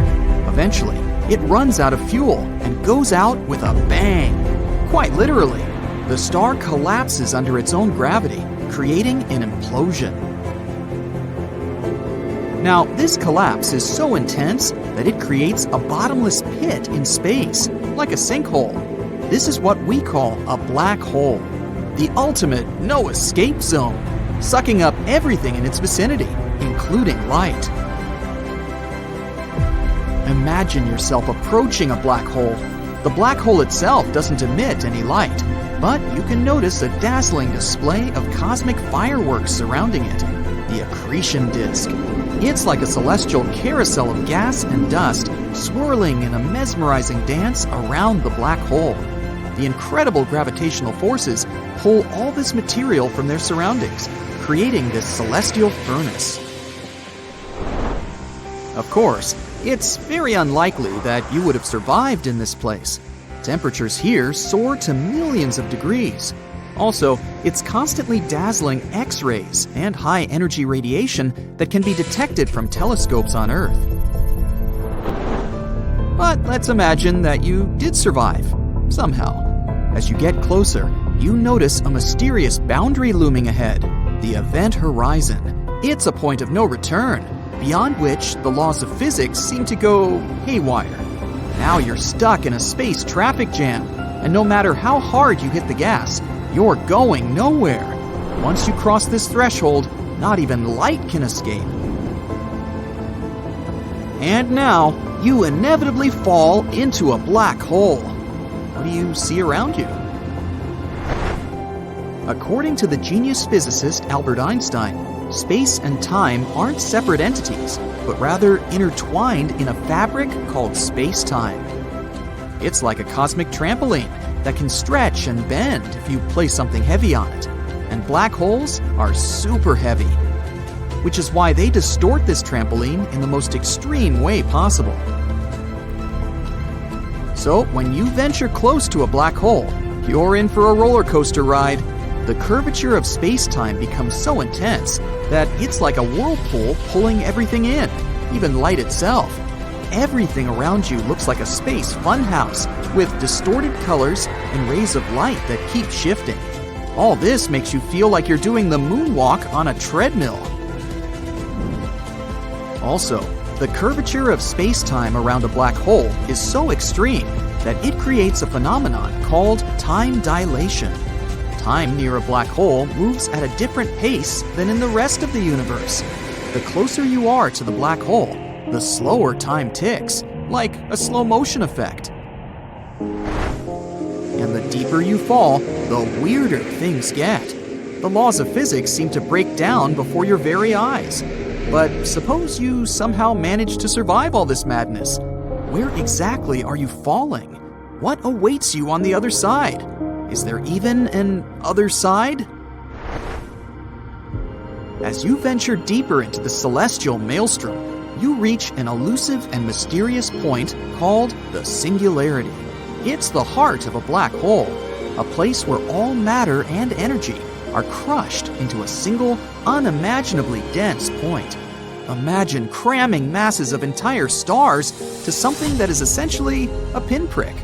Eventually, it runs out of fuel and goes out with a bang. Quite literally, the star collapses under its own gravity, creating an implosion. Now, this collapse is so intense that it creates a bottomless pit in space, like a sinkhole. This is what we call a black hole, the ultimate no-escape zone, sucking up everything in its vicinity, including light. Imagine yourself approaching a black hole. The black hole itself doesn't emit any light, but you can notice a dazzling display of cosmic fireworks surrounding it, the accretion disk. It's like a celestial carousel of gas and dust swirling in a mesmerizing dance around the black hole. The incredible gravitational forces pull all this material from their surroundings, creating this celestial furnace. Of course, it's very unlikely that you would have survived in this place. Temperatures here soar to millions of degrees. Also, it's constantly dazzling X-rays and high-energy radiation that can be detected from telescopes on Earth. But let's imagine that you did survive, somehow. As you get closer, you notice a mysterious boundary looming ahead, the event horizon. It's a point of no return, beyond which the laws of physics seem to go haywire. Now you're stuck in a space traffic jam, and no matter how hard you hit the gas, you're going nowhere. Once you cross this threshold, not even light can escape. And now, you inevitably fall into a black hole. What do you see around you? According to the genius physicist Albert Einstein, space and time aren't separate entities, but rather intertwined in a fabric called space-time. It's like a cosmic trampoline that can stretch and bend if you place something heavy on it. And black holes are super heavy, which is why they distort this trampoline in the most extreme way possible. So when you venture close to a black hole, you're in for a roller coaster ride. The curvature of space-time becomes so intense that it's like a whirlpool pulling everything in, even light itself. Everything around you looks like a space funhouse with distorted colors and rays of light that keep shifting. All this makes you feel like you're doing the moonwalk on a treadmill. Also, the curvature of space-time around a black hole is so extreme that it creates a phenomenon called time dilation. Time near a black hole moves at a different pace than in the rest of the universe. The closer you are to the black hole, the slower time ticks, like a slow motion effect. And the deeper you fall, the weirder things get. The laws of physics seem to break down before your very eyes. But suppose you somehow manage to survive all this madness. Where exactly are you falling? What awaits you on the other side? Is there even an other side? As you venture deeper into the celestial maelstrom, you reach an elusive and mysterious point called the singularity. It's the heart of a black hole, a place where all matter and energy are crushed into a single, unimaginably dense point. Imagine cramming masses of entire stars to something that is essentially a pinprick.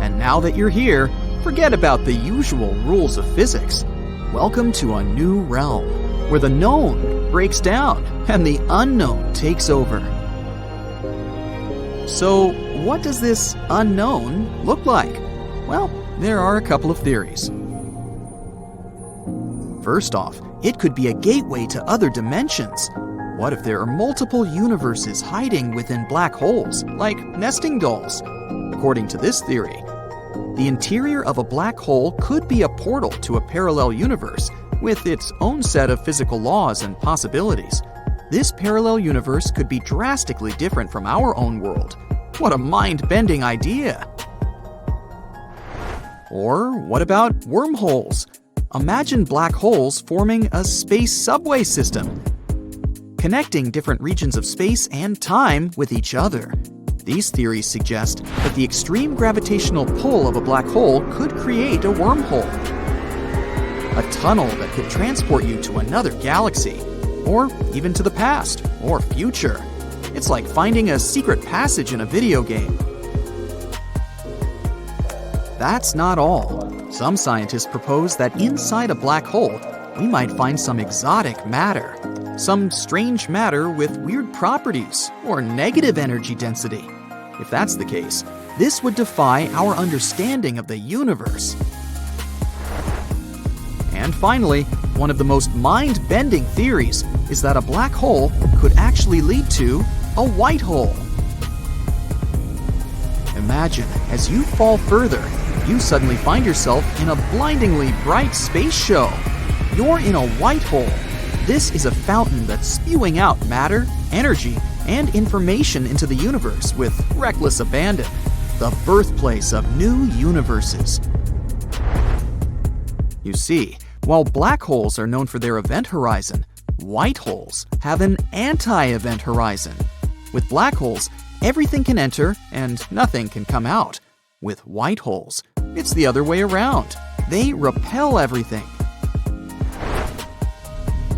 And now that you're here, forget about the usual rules of physics. Welcome to a new realm, where the known breaks down and the unknown takes over. So, what does this unknown look like? Well, there are a couple of theories. First off, it could be a gateway to other dimensions. What if there are multiple universes hiding within black holes, like nesting dolls? According to this theory, the interior of a black hole could be a portal to a parallel universe with its own set of physical laws and possibilities. This parallel universe could be drastically different from our own world. What a mind-bending idea! Or what about wormholes? Imagine black holes forming a space subway system. connecting different regions of space and time with each other. These theories suggest that the extreme gravitational pull of a black hole could create a wormhole, a tunnel that could transport you to another galaxy, or even to the past or future. It's like finding a secret passage in a video game. That's not all. Some scientists propose that inside a black hole, we might find some exotic matter, some strange matter with weird properties or negative energy density. If that's the case, this would defy our understanding of the universe. And finally, one of the most mind-bending theories is that a black hole could actually lead to a white hole. Imagine, as you fall further, you suddenly find yourself in a blindingly bright space show. You're in a white hole. This is a fountain that's spewing out matter, energy, and information into the universe with reckless abandon, the birthplace of new universes. You see, while black holes are known for their event horizon, white holes have an anti-event horizon. With black holes, everything can enter and nothing can come out. With white holes, it's the other way around. They repel everything.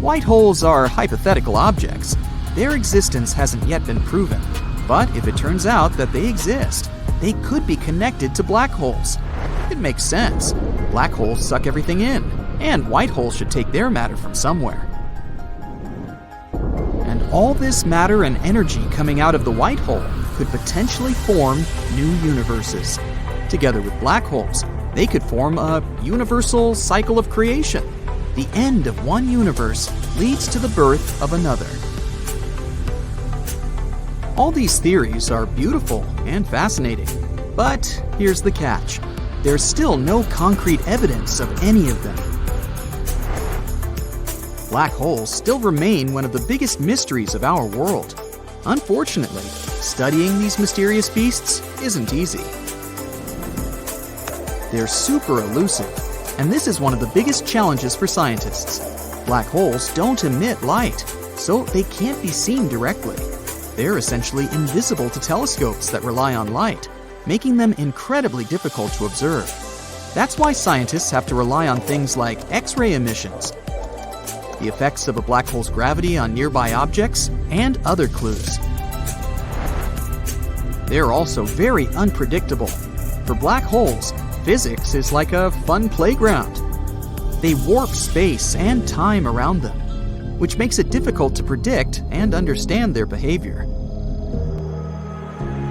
White holes are hypothetical objects. Their existence hasn't yet been proven. But if it turns out that they exist, they could be connected to black holes. It makes sense. Black holes suck everything in, and white holes should take their matter from somewhere. And all this matter and energy coming out of the white hole could potentially form new universes. Together with black holes, they could form a universal cycle of creation. The end of one universe leads to the birth of another. All these theories are beautiful and fascinating, but here's the catch. There's still no concrete evidence of any of them. Black holes still remain one of the biggest mysteries of our world. Unfortunately, studying these mysterious beasts isn't easy. They're super elusive, and this is one of the biggest challenges for scientists. Black holes don't emit light, so they can't be seen directly. They're essentially invisible to telescopes that rely on light, making them incredibly difficult to observe. That's why scientists have to rely on things like X-ray emissions, the effects of a black hole's gravity on nearby objects, and other clues. They're also very unpredictable. For black holes, physics is like a fun playground. They warp space and time around them, which makes it difficult to predict and understand their behavior.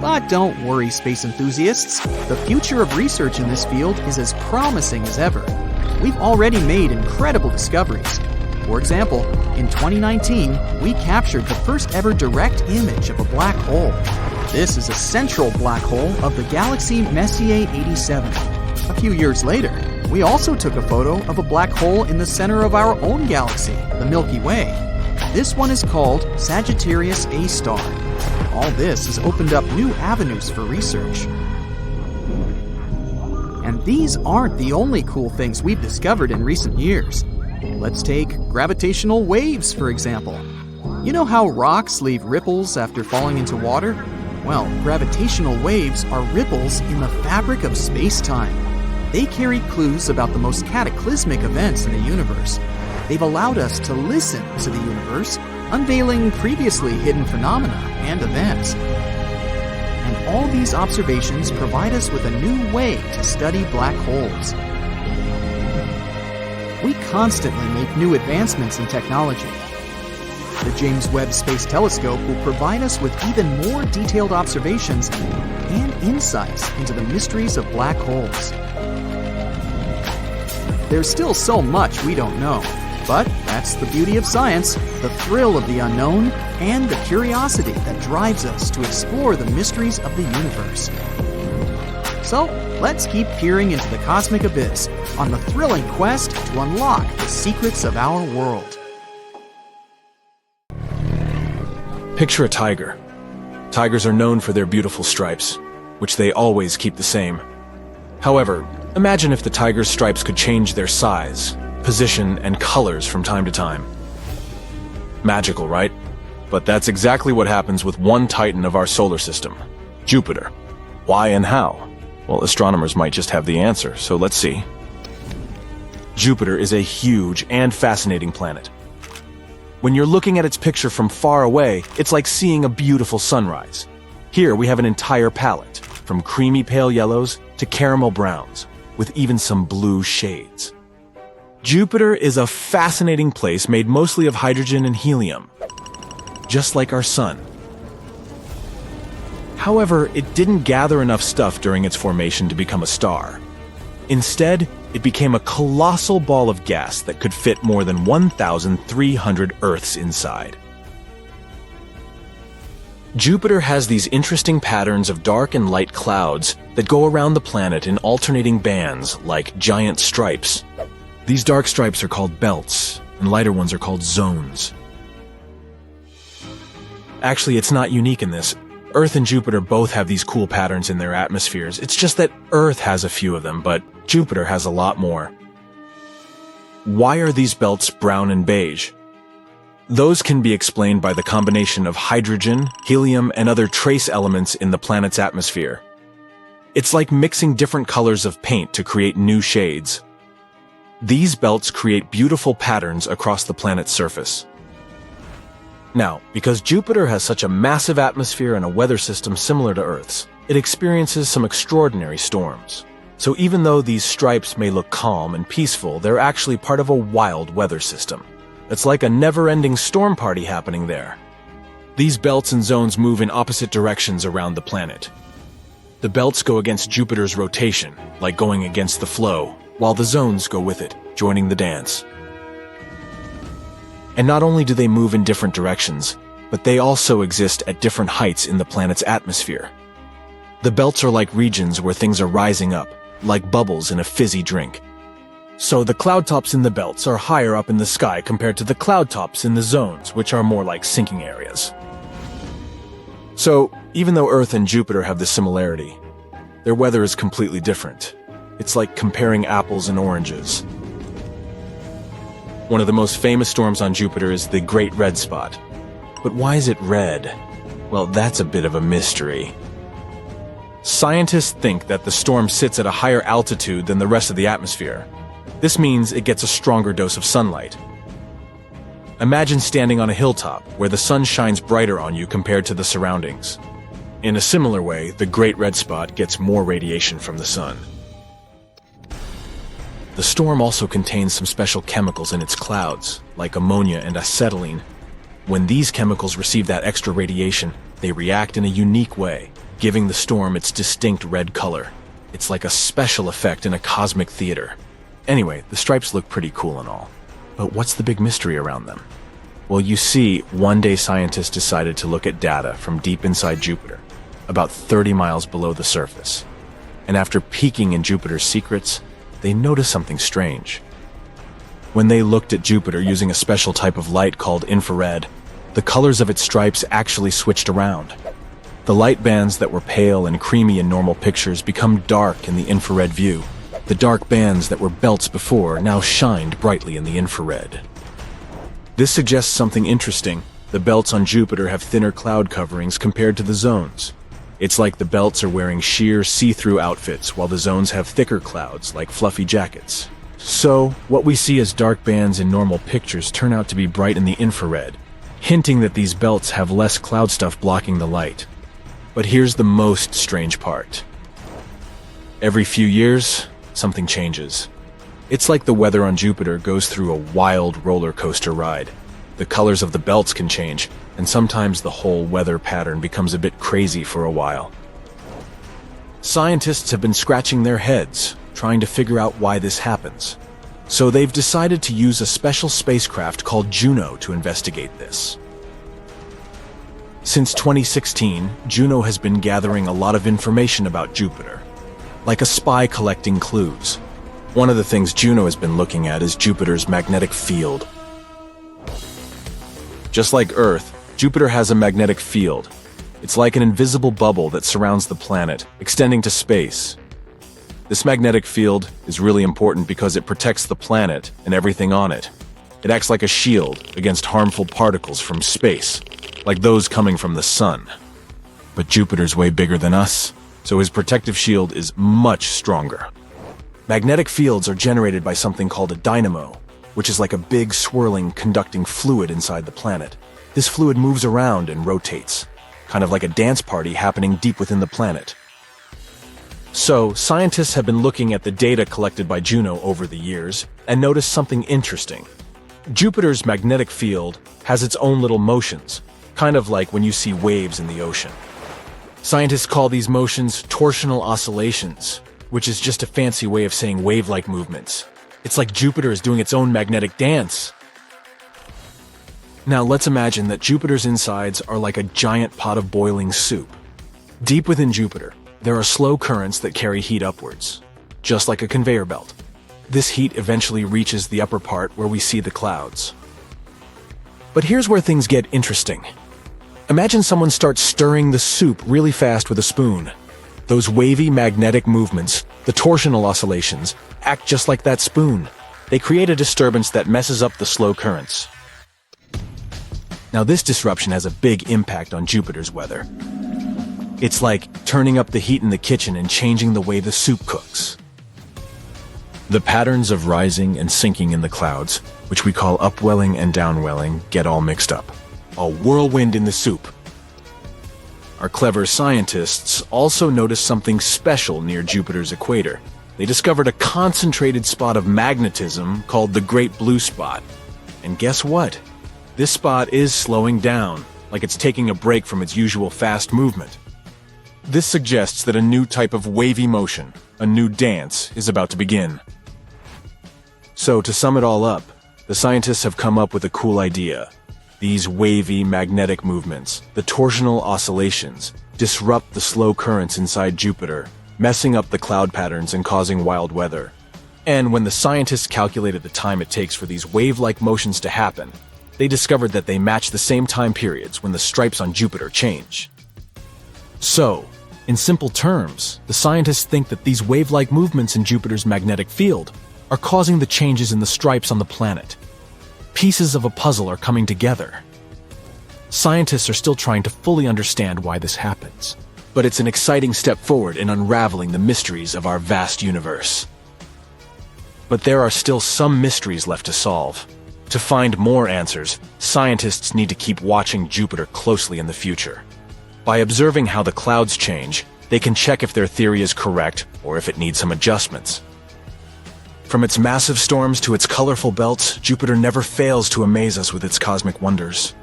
But don't worry, space enthusiasts. The future of research in this field is as promising as ever. We've already made incredible discoveries. For example, in 2019, we captured the first ever direct image of a black hole. This is a central black hole of the galaxy Messier 87. A few years later, we also took a photo of a black hole in the center of our own galaxy, the Milky Way. This one is called Sagittarius A star. All this has opened up new avenues for research. And these aren't the only cool things we've discovered in recent years. Let's take gravitational waves, for example. You know how rocks leave ripples after falling into water? Well, gravitational waves are ripples in the fabric of space-time. They carry clues about the most cataclysmic events in the universe. They've allowed us to listen to the universe, unveiling previously hidden phenomena and events. And all these observations provide us with a new way to study black holes. We constantly make new advancements in technology. The James Webb Space Telescope will provide us with even more detailed observations and insights into the mysteries of black holes. There's still so much we don't know, but that's the beauty of science, the thrill of the unknown, and the curiosity that drives us to explore the mysteries of the universe. So, let's keep peering into the cosmic abyss on the thrilling quest to unlock the secrets of our world. Picture a tiger. Tigers are known for their beautiful stripes, which they always keep the same. However, imagine if the tiger's stripes could change their size, position, and colors from time to time. Magical, right? But that's exactly what happens with one titan of our solar system, Jupiter. Why and how? Well, astronomers might just have the answer, so let's see. Jupiter is a huge and fascinating planet. When you're looking at its picture from far away, it's like seeing a beautiful sunrise. Here we have an entire palette, from creamy pale yellows to caramel browns, with even some blue shades. Jupiter is a fascinating place made mostly of hydrogen and helium, just like our sun. However, it didn't gather enough stuff during its formation to become a star. Instead, it became a colossal ball of gas that could fit more than 1,300 Earths inside. Jupiter has these interesting patterns of dark and light clouds that go around the planet in alternating bands like giant stripes. These dark stripes are called belts, and lighter ones are called zones. Actually, it's not unique in this. Earth and Jupiter both have these cool patterns in their atmospheres. It's just that Earth has a few of them, but Jupiter has a lot more. Why are these belts brown and beige? Those can be explained by the combination of hydrogen, helium, and other trace elements in the planet's atmosphere. It's like mixing different colors of paint to create new shades. These belts create beautiful patterns across the planet's surface. Now, because Jupiter has such a massive atmosphere and a weather system similar to Earth's, it experiences some extraordinary storms. So even though these stripes may look calm and peaceful, they're actually part of a wild weather system. It's like a never-ending storm party happening there. These belts and zones move in opposite directions around the planet. The belts go against Jupiter's rotation, like going against the flow, while the zones go with it, joining the dance. And not only do they move in different directions, but they also exist at different heights in the planet's atmosphere. The belts are like regions where things are rising up, like bubbles in a fizzy drink. So the cloud tops in the belts are higher up in the sky compared to the cloud tops in the zones, which are more like sinking areas. So, even though Earth and Jupiter have this similarity, their weather is completely different. It's like comparing apples and oranges. One of the most famous storms on Jupiter is the Great Red Spot. But why is it red? Well, that's a bit of a mystery. Scientists think that the storm sits at a higher altitude than the rest of the atmosphere. This means it gets a stronger dose of sunlight. Imagine standing on a hilltop where the sun shines brighter on you compared to the surroundings. In a similar way, the Great Red Spot gets more radiation from the sun. The storm also contains some special chemicals in its clouds, like ammonia and acetylene. When these chemicals receive that extra radiation, they react in a unique way, giving the storm its distinct red color. It's like a special effect in a cosmic theater. Anyway, the stripes look pretty cool and all. But what's the big mystery around them? Well, you see, one day scientists decided to look at data from deep inside Jupiter, about 30 miles below the surface. And after peeking in Jupiter's secrets, they noticed something strange. When they looked at Jupiter using a special type of light called infrared, the colors of its stripes actually switched around. The light bands that were pale and creamy in normal pictures become dark in the infrared view. The dark bands that were belts before now shined brightly in the infrared. This suggests something interesting. The belts on Jupiter have thinner cloud coverings compared to the zones. It's like the belts are wearing sheer, see-through outfits, while the zones have thicker clouds, like fluffy jackets. So, what we see as dark bands in normal pictures turn out to be bright in the infrared, hinting that these belts have less cloud stuff blocking the light. But here's the most strange part. Every few years, something changes. It's like the weather on Jupiter goes through a wild roller coaster ride. The colors of the belts can change, and sometimes the whole weather pattern becomes a bit crazy for a while. Scientists have been scratching their heads, trying to figure out why this happens. So they've decided to use a special spacecraft called Juno to investigate this. Since 2016, Juno has been gathering a lot of information about Jupiter, like a spy collecting clues. One of the things Juno has been looking at is Jupiter's magnetic field. Just like Earth, Jupiter has a magnetic field. It's like an invisible bubble that surrounds the planet, extending to space. This magnetic field is really important because it protects the planet and everything on it. It acts like a shield against harmful particles from space. like those coming from the sun. But Jupiter's way bigger than us, so his protective shield is much stronger. Magnetic fields are generated by something called a dynamo, which is like a big swirling conducting fluid inside the planet. This fluid moves around and rotates, kind of like a dance party happening deep within the planet. So, scientists have been looking at the data collected by Juno over the years and noticed something interesting. Jupiter's magnetic field has its own little motions, kind of like when you see waves in the ocean. Scientists call these motions torsional oscillations, which is just a fancy way of saying wave-like movements. It's like Jupiter is doing its own magnetic dance. Now let's imagine that Jupiter's insides are like a giant pot of boiling soup. Deep within Jupiter, there are slow currents that carry heat upwards, just like a conveyor belt. This heat eventually reaches the upper part where we see the clouds. But here's where things get interesting. Imagine someone starts stirring the soup really fast with a spoon. Those wavy magnetic movements, the torsional oscillations, act just like that spoon. They create a disturbance that messes up the slow currents. Now this disruption has a big impact on Jupiter's weather. It's like turning up the heat in the kitchen and changing the way the soup cooks. The patterns of rising and sinking in the clouds, which we call upwelling and downwelling, get all mixed up. A whirlwind in the soup. Our clever scientists also noticed something special near Jupiter's equator. They discovered a concentrated spot of magnetism called the Great Blue Spot. And guess what? This spot is slowing down, like it's taking a break from its usual fast movement. This suggests that a new type of wavy motion, a new dance, is about to begin. So, to sum it all up, the scientists have come up with a cool idea. These wavy magnetic movements, the torsional oscillations, disrupt the slow currents inside Jupiter, messing up the cloud patterns and causing wild weather. And when the scientists calculated the time it takes for these wave-like motions to happen, they discovered that they match the same time periods when the stripes on Jupiter change. So, in simple terms, the scientists think that these wave-like movements in Jupiter's magnetic field are causing the changes in the stripes on the planet. Pieces of a puzzle are coming together. Scientists are still trying to fully understand why this happens, but it's an exciting step forward in unraveling the mysteries of our vast universe. But there are still some mysteries left to solve. To find more answers, scientists need to keep watching Jupiter closely in the future. By observing how the clouds change, they can check if their theory is correct or if it needs some adjustments. From its massive storms to its colorful belts, Jupiter never fails to amaze us with its cosmic wonders.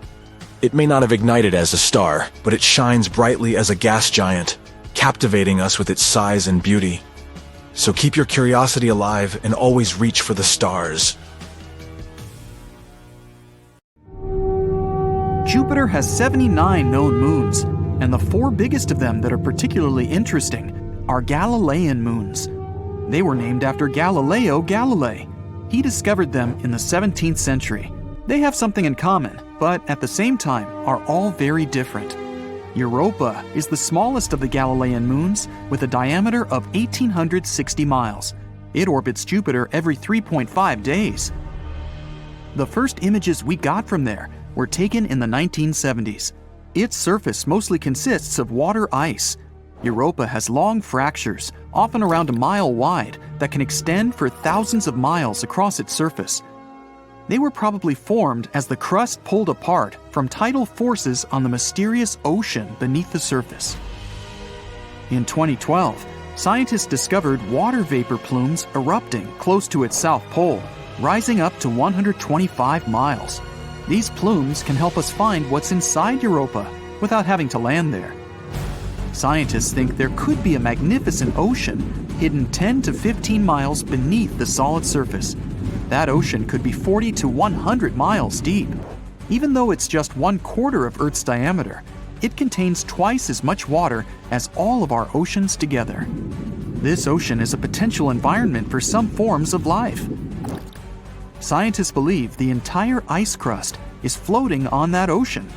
It may not have ignited as a star, but it shines brightly as a gas giant, captivating us with its size and beauty. So keep your curiosity alive and always reach for the stars. Jupiter has 79 known moons, and the 4 biggest of them that are particularly interesting are Galilean moons. They were named after Galileo Galilei. He discovered them in the 17th century. They have something in common, but at the same time are all very different. Europa is the smallest of the Galilean moons with a diameter of 1,860 miles. It orbits Jupiter every 3.5 days. The first images we got from there were taken in the 1970s. Its surface mostly consists of water ice. Europa has long fractures, often around a mile wide, that can extend for thousands of miles across its surface. They were probably formed as the crust pulled apart from tidal forces on the mysterious ocean beneath the surface. In 2012, scientists discovered water vapor plumes erupting close to its south pole, rising up to 125 miles. These plumes can help us find what's inside Europa without having to land there. Scientists think there could be a magnificent ocean hidden 10 to 15 miles beneath the solid surface. That ocean could be 40 to 100 miles deep. Even though it's just 1/4 of Earth's diameter, it contains twice as much water as all of our oceans together. This ocean is a potential environment for some forms of life. Scientists believe the entire ice crust is floating on that ocean.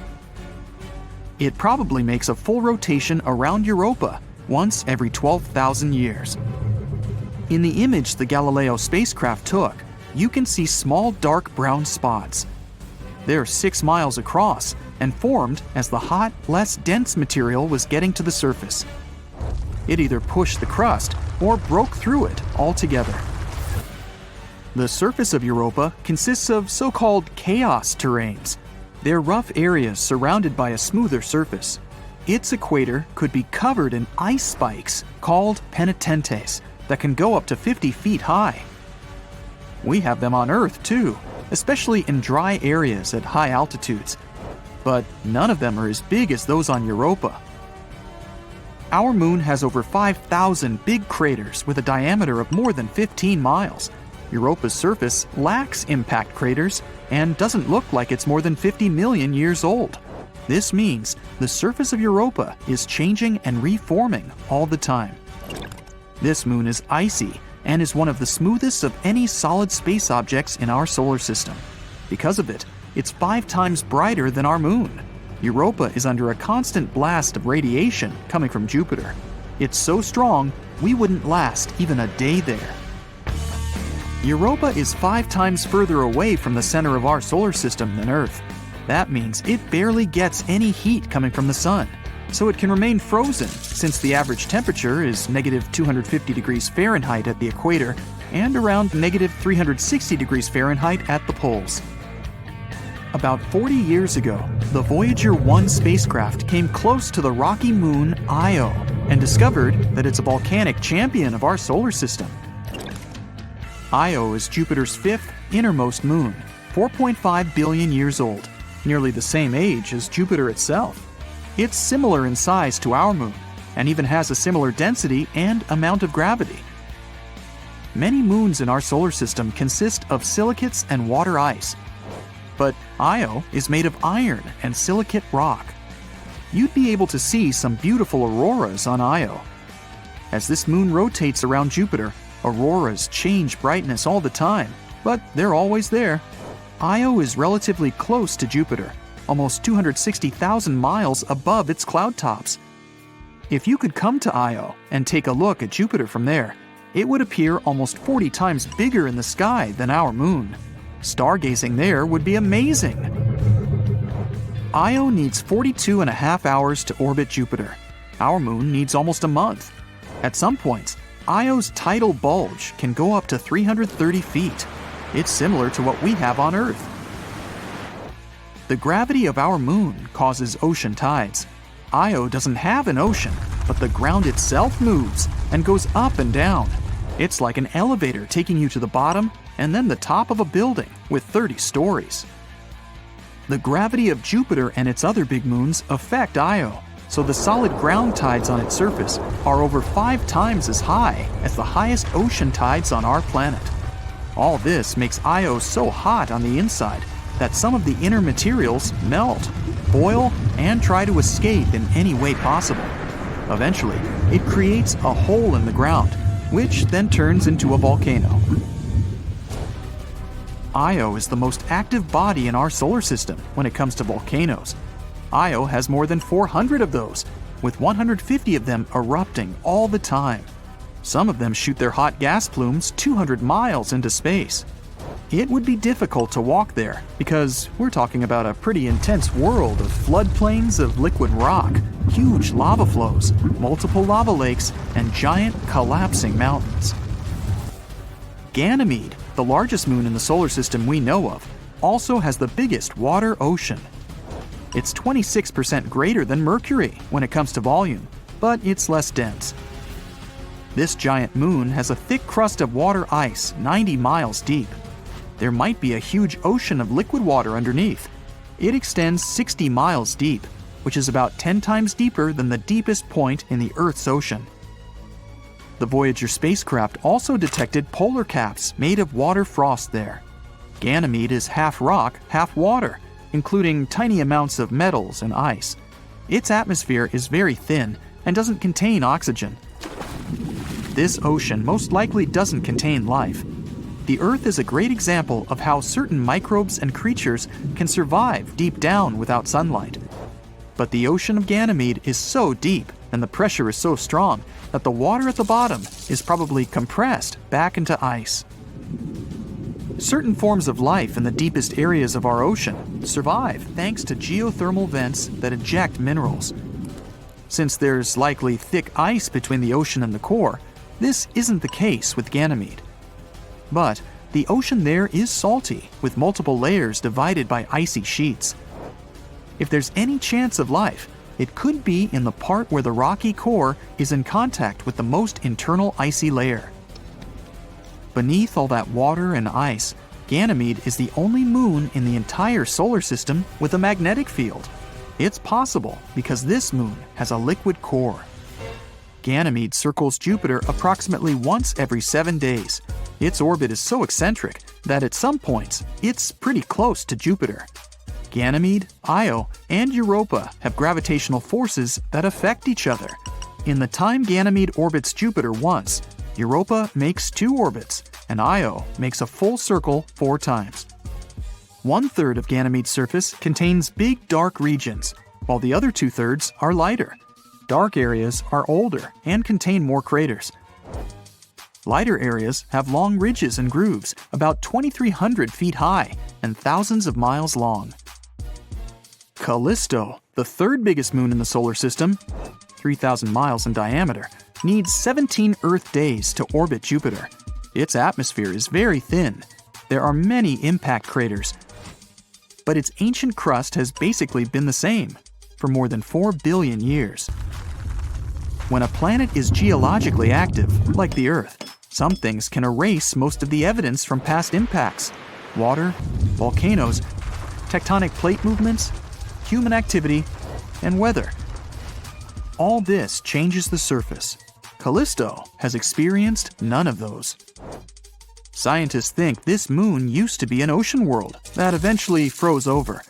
It probably makes a full rotation around Europa once every 12,000 years. In the image the Galileo spacecraft took, you can see small dark brown spots. They're 6 miles across and formed as the hot, less dense material was getting to the surface. It either pushed the crust or broke through it altogether. The surface of Europa consists of so-called chaos terrains. They're rough areas surrounded by a smoother surface. Its equator could be covered in ice spikes called penitentes that can go up to 50 feet high. We have them on Earth too, especially in dry areas at high altitudes. But none of them are as big as those on Europa. Our moon has over 5,000 big craters with a diameter of more than 15 miles. Europa's surface lacks impact craters and doesn't look like it's more than 50 million years old. This means the surface of Europa is changing and reforming all the time. This moon is icy and is one of the smoothest of any solid space objects in our solar system. Because of it, it's 5 times brighter than our moon. Europa is under a constant blast of radiation coming from Jupiter. It's so strong, we wouldn't last even a day there. Europa is 5 times further away from the center of our solar system than Earth. That means it barely gets any heat coming from the sun, so it can remain frozen since the average temperature is negative 250 degrees Fahrenheit at the equator and around negative 360 degrees Fahrenheit at the poles. About 40 years ago, the Voyager 1 spacecraft came close to the rocky moon Io and discovered that it's a volcanic champion of our solar system. Io is Jupiter's 5th innermost moon, 4.5 billion years old, nearly the same age as Jupiter itself. It's similar in size to our moon, and even has a similar density and amount of gravity. Many moons in our solar system consist of silicates and water ice, but Io is made of iron and silicate rock. You'd be able to see some beautiful auroras on Io. As this moon rotates around Jupiter, auroras change brightness all the time, but they're always there. Io is relatively close to Jupiter, almost 260,000 miles above its cloud tops. If you could come to Io and take a look at Jupiter from there, it would appear almost 40 times bigger in the sky than our moon. Stargazing there would be amazing. Io needs 42.5 hours to orbit Jupiter. Our moon needs almost a month. At some points, Io's tidal bulge can go up to 330 feet. It's similar to what we have on Earth. The gravity of our moon causes ocean tides. Io doesn't have an ocean, but the ground itself moves and goes up and down. It's like an elevator taking you to the bottom and then the top of a building with 30 stories. The gravity of Jupiter and its other big moons affect Io, so the solid ground tides on its surface are over 5 times as high as the highest ocean tides on our planet. All this makes Io so hot on the inside that some of the inner materials melt, boil, and try to escape in any way possible. Eventually, it creates a hole in the ground, which then turns into a volcano. Io is the most active body in our solar system when it comes to volcanoes. Io has more than 400 of those, with 150 of them erupting all the time. Some of them shoot their hot gas plumes 200 miles into space. It would be difficult to walk there because we're talking about a pretty intense world of floodplains of liquid rock, huge lava flows, multiple lava lakes, and giant collapsing mountains. Ganymede, the largest moon in the solar system we know of, also has the biggest water ocean. It's 26% greater than Mercury when it comes to volume, but it's less dense. This giant moon has a thick crust of water ice 90 miles deep. There might be a huge ocean of liquid water underneath. It extends 60 miles deep, which is about 10 times deeper than the deepest point in the Earth's ocean. The Voyager spacecraft also detected polar caps made of water frost there. Ganymede is half rock, half water, including tiny amounts of metals and ice. Its atmosphere is very thin and doesn't contain oxygen. This ocean most likely doesn't contain life. The Earth is a great example of how certain microbes and creatures can survive deep down without sunlight. But the ocean of Ganymede is so deep and the pressure is so strong that the water at the bottom is probably compressed back into ice. Certain forms of life in the deepest areas of our ocean survive thanks to geothermal vents that eject minerals. Since there's likely thick ice between the ocean and the core, this isn't the case with Ganymede. But the ocean there is salty, with multiple layers divided by icy sheets. If there's any chance of life, it could be in the part where the rocky core is in contact with the most internal icy layer. Beneath all that water and ice, Ganymede is the only moon in the entire solar system with a magnetic field. It's possible because this moon has a liquid core. Ganymede circles Jupiter approximately once every 7 days. Its orbit is so eccentric that at some points, it's pretty close to Jupiter. Ganymede, Io, and Europa have gravitational forces that affect each other. In the time Ganymede orbits Jupiter once, Europa makes 2 orbits, and Io makes a full circle 4 times. 1/3 of Ganymede's surface contains big dark regions, while the other 2/3 are lighter. Dark areas are older and contain more craters. Lighter areas have long ridges and grooves, about 2,300 feet high and thousands of miles long. Callisto, the 3rd biggest moon in the solar system, 3,000 miles in diameter, needs 17 Earth days to orbit Jupiter. Its atmosphere is very thin. There are many impact craters, but its ancient crust has basically been the same for more than 4 billion years. When a planet is geologically active, like the Earth, some things can erase most of the evidence from past impacts: water, volcanoes, tectonic plate movements, human activity, and weather. All this changes the surface. Callisto has experienced none of those. Scientists think this moon used to be an ocean world that eventually froze over.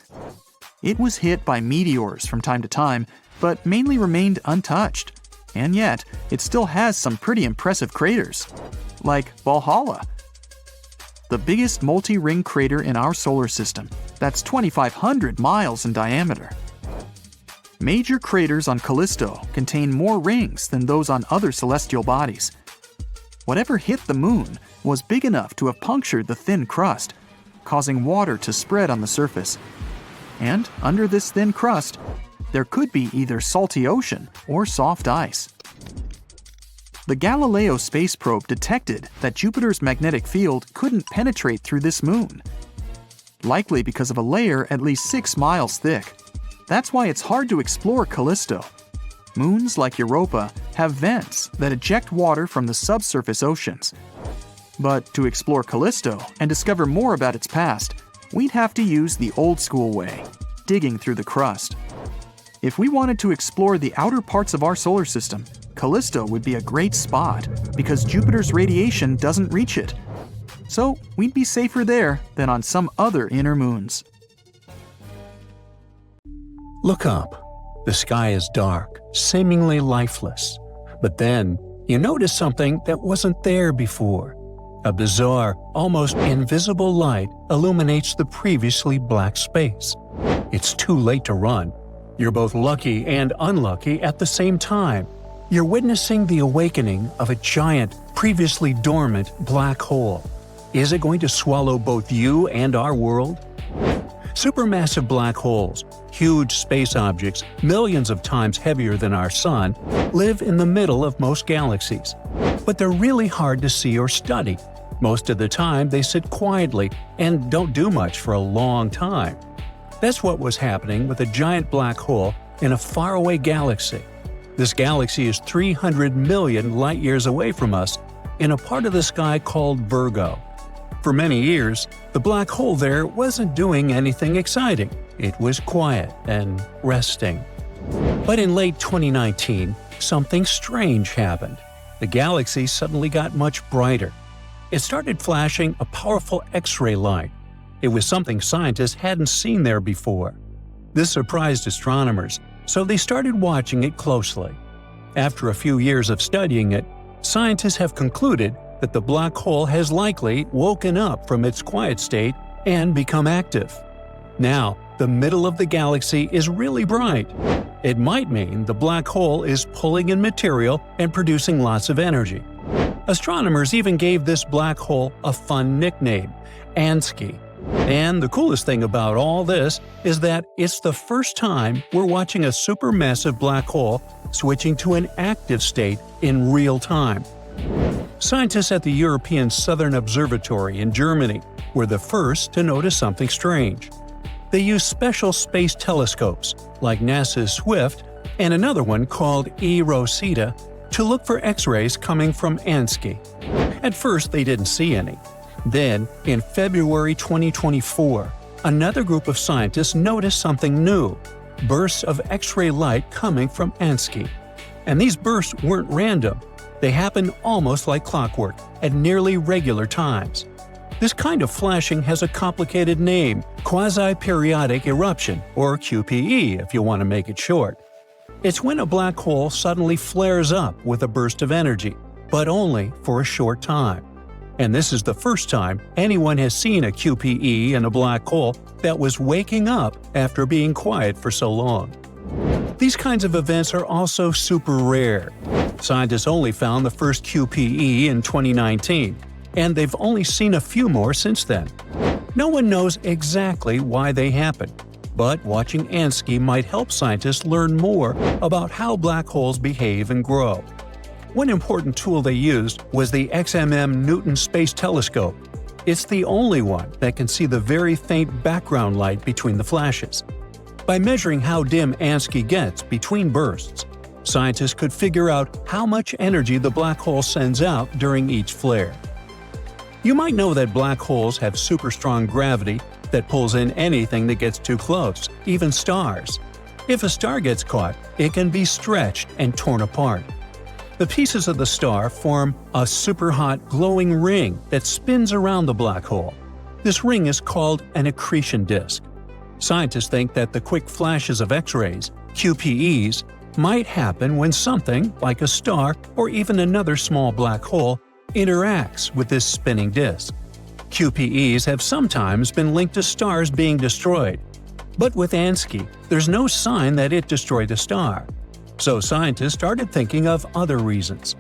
It was hit by meteors from time to time, but mainly remained untouched. And yet, it still has some pretty impressive craters, like Valhalla, the biggest multi-ring crater in our solar system. That's 2,500 miles in diameter. Major craters on Callisto contain more rings than those on other celestial bodies. Whatever hit the moon was big enough to have punctured the thin crust, causing water to spread on the surface. And under this thin crust, there could be either salty ocean or soft ice. The Galileo space probe detected that Jupiter's magnetic field couldn't penetrate through this moon, likely because of a layer at least 6 miles thick. That's why it's hard to explore Callisto. Moons like Europa have vents that eject water from the subsurface oceans. But to explore Callisto and discover more about its past, we'd have to use the old-school way, digging through the crust. If we wanted to explore the outer parts of our solar system, Callisto would be a great spot because Jupiter's radiation doesn't reach it. So we'd be safer there than on some other inner moons. Look up. The sky is dark, seemingly lifeless. But then, you notice something that wasn't there before. A bizarre, almost invisible light illuminates the previously black space. It's too late to run. You're both lucky and unlucky at the same time. You're witnessing the awakening of a giant, previously dormant black hole. Is it going to swallow both you and our world? Supermassive black holes, huge space objects millions of times heavier than our Sun, live in the middle of most galaxies. But they're really hard to see or study. Most of the time, they sit quietly and don't do much for a long time. That's what was happening with a giant black hole in a faraway galaxy. This galaxy is 300 million light-years away from us, in a part of the sky called Virgo. For many years, the black hole there wasn't doing anything exciting. It was quiet and resting. But in late 2019, something strange happened. The galaxy suddenly got much brighter. It started flashing a powerful X-ray light. It was something scientists hadn't seen there before. This surprised astronomers, so they started watching it closely. After a few years of studying it, scientists have concluded that the black hole has likely woken up from its quiet state and become active. Now, the middle of the galaxy is really bright. It might mean the black hole is pulling in material and producing lots of energy. Astronomers even gave this black hole a fun nickname, Ansky. And the coolest thing about all this is that it's the first time we're watching a supermassive black hole switching to an active state in real time. Scientists at the European Southern Observatory in Germany were the first to notice something strange. They used special space telescopes, like NASA's Swift and another one called eROSITA, to look for X-rays coming from Ansky. At first, they didn't see any. Then, in February 2024, another group of scientists noticed something new – bursts of X-ray light coming from Ansky. And these bursts weren't random. They happened almost like clockwork, at nearly regular times. This kind of flashing has a complicated name – quasi-periodic eruption, or QPE if you want to make it short. It's when a black hole suddenly flares up with a burst of energy, but only for a short time. And this is the first time anyone has seen a QPE in a black hole that was waking up after being quiet for so long. These kinds of events are also super rare. Scientists only found the first QPE in 2019, and they've only seen a few more since then. No one knows exactly why they happen, but watching Ansky might help scientists learn more about how black holes behave and grow. One important tool they used was the XMM Newton Space Telescope. It's the only one that can see the very faint background light between the flashes. By measuring how dim Ansky gets between bursts, scientists could figure out how much energy the black hole sends out during each flare. You might know that black holes have super strong gravity that pulls in anything that gets too close, even stars. If a star gets caught, it can be stretched and torn apart. The pieces of the star form a super-hot glowing ring that spins around the black hole. This ring is called an accretion disk. Scientists think that the quick flashes of X-rays, QPEs, might happen when something, like a star or even another small black hole, interacts with this spinning disk. QPEs have sometimes been linked to stars being destroyed. But with Ansky, there's no sign that it destroyed a star. So scientists started thinking of other reasons.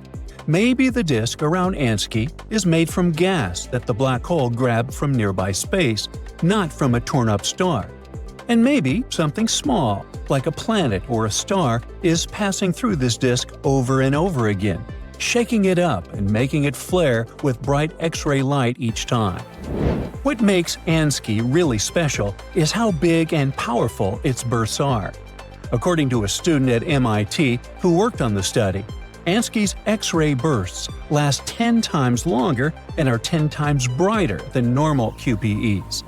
Maybe the disk around Ansky is made from gas that the black hole grabbed from nearby space, not from a torn-up star. And maybe something small, like a planet or a star, is passing through this disk over and over again, shaking it up and making it flare with bright X-ray light each time. What makes Ansky really special is how big and powerful its bursts are. According to a student at MIT who worked on the study, Ansky's X-ray bursts last 10 times longer and are 10 times brighter than normal QPEs.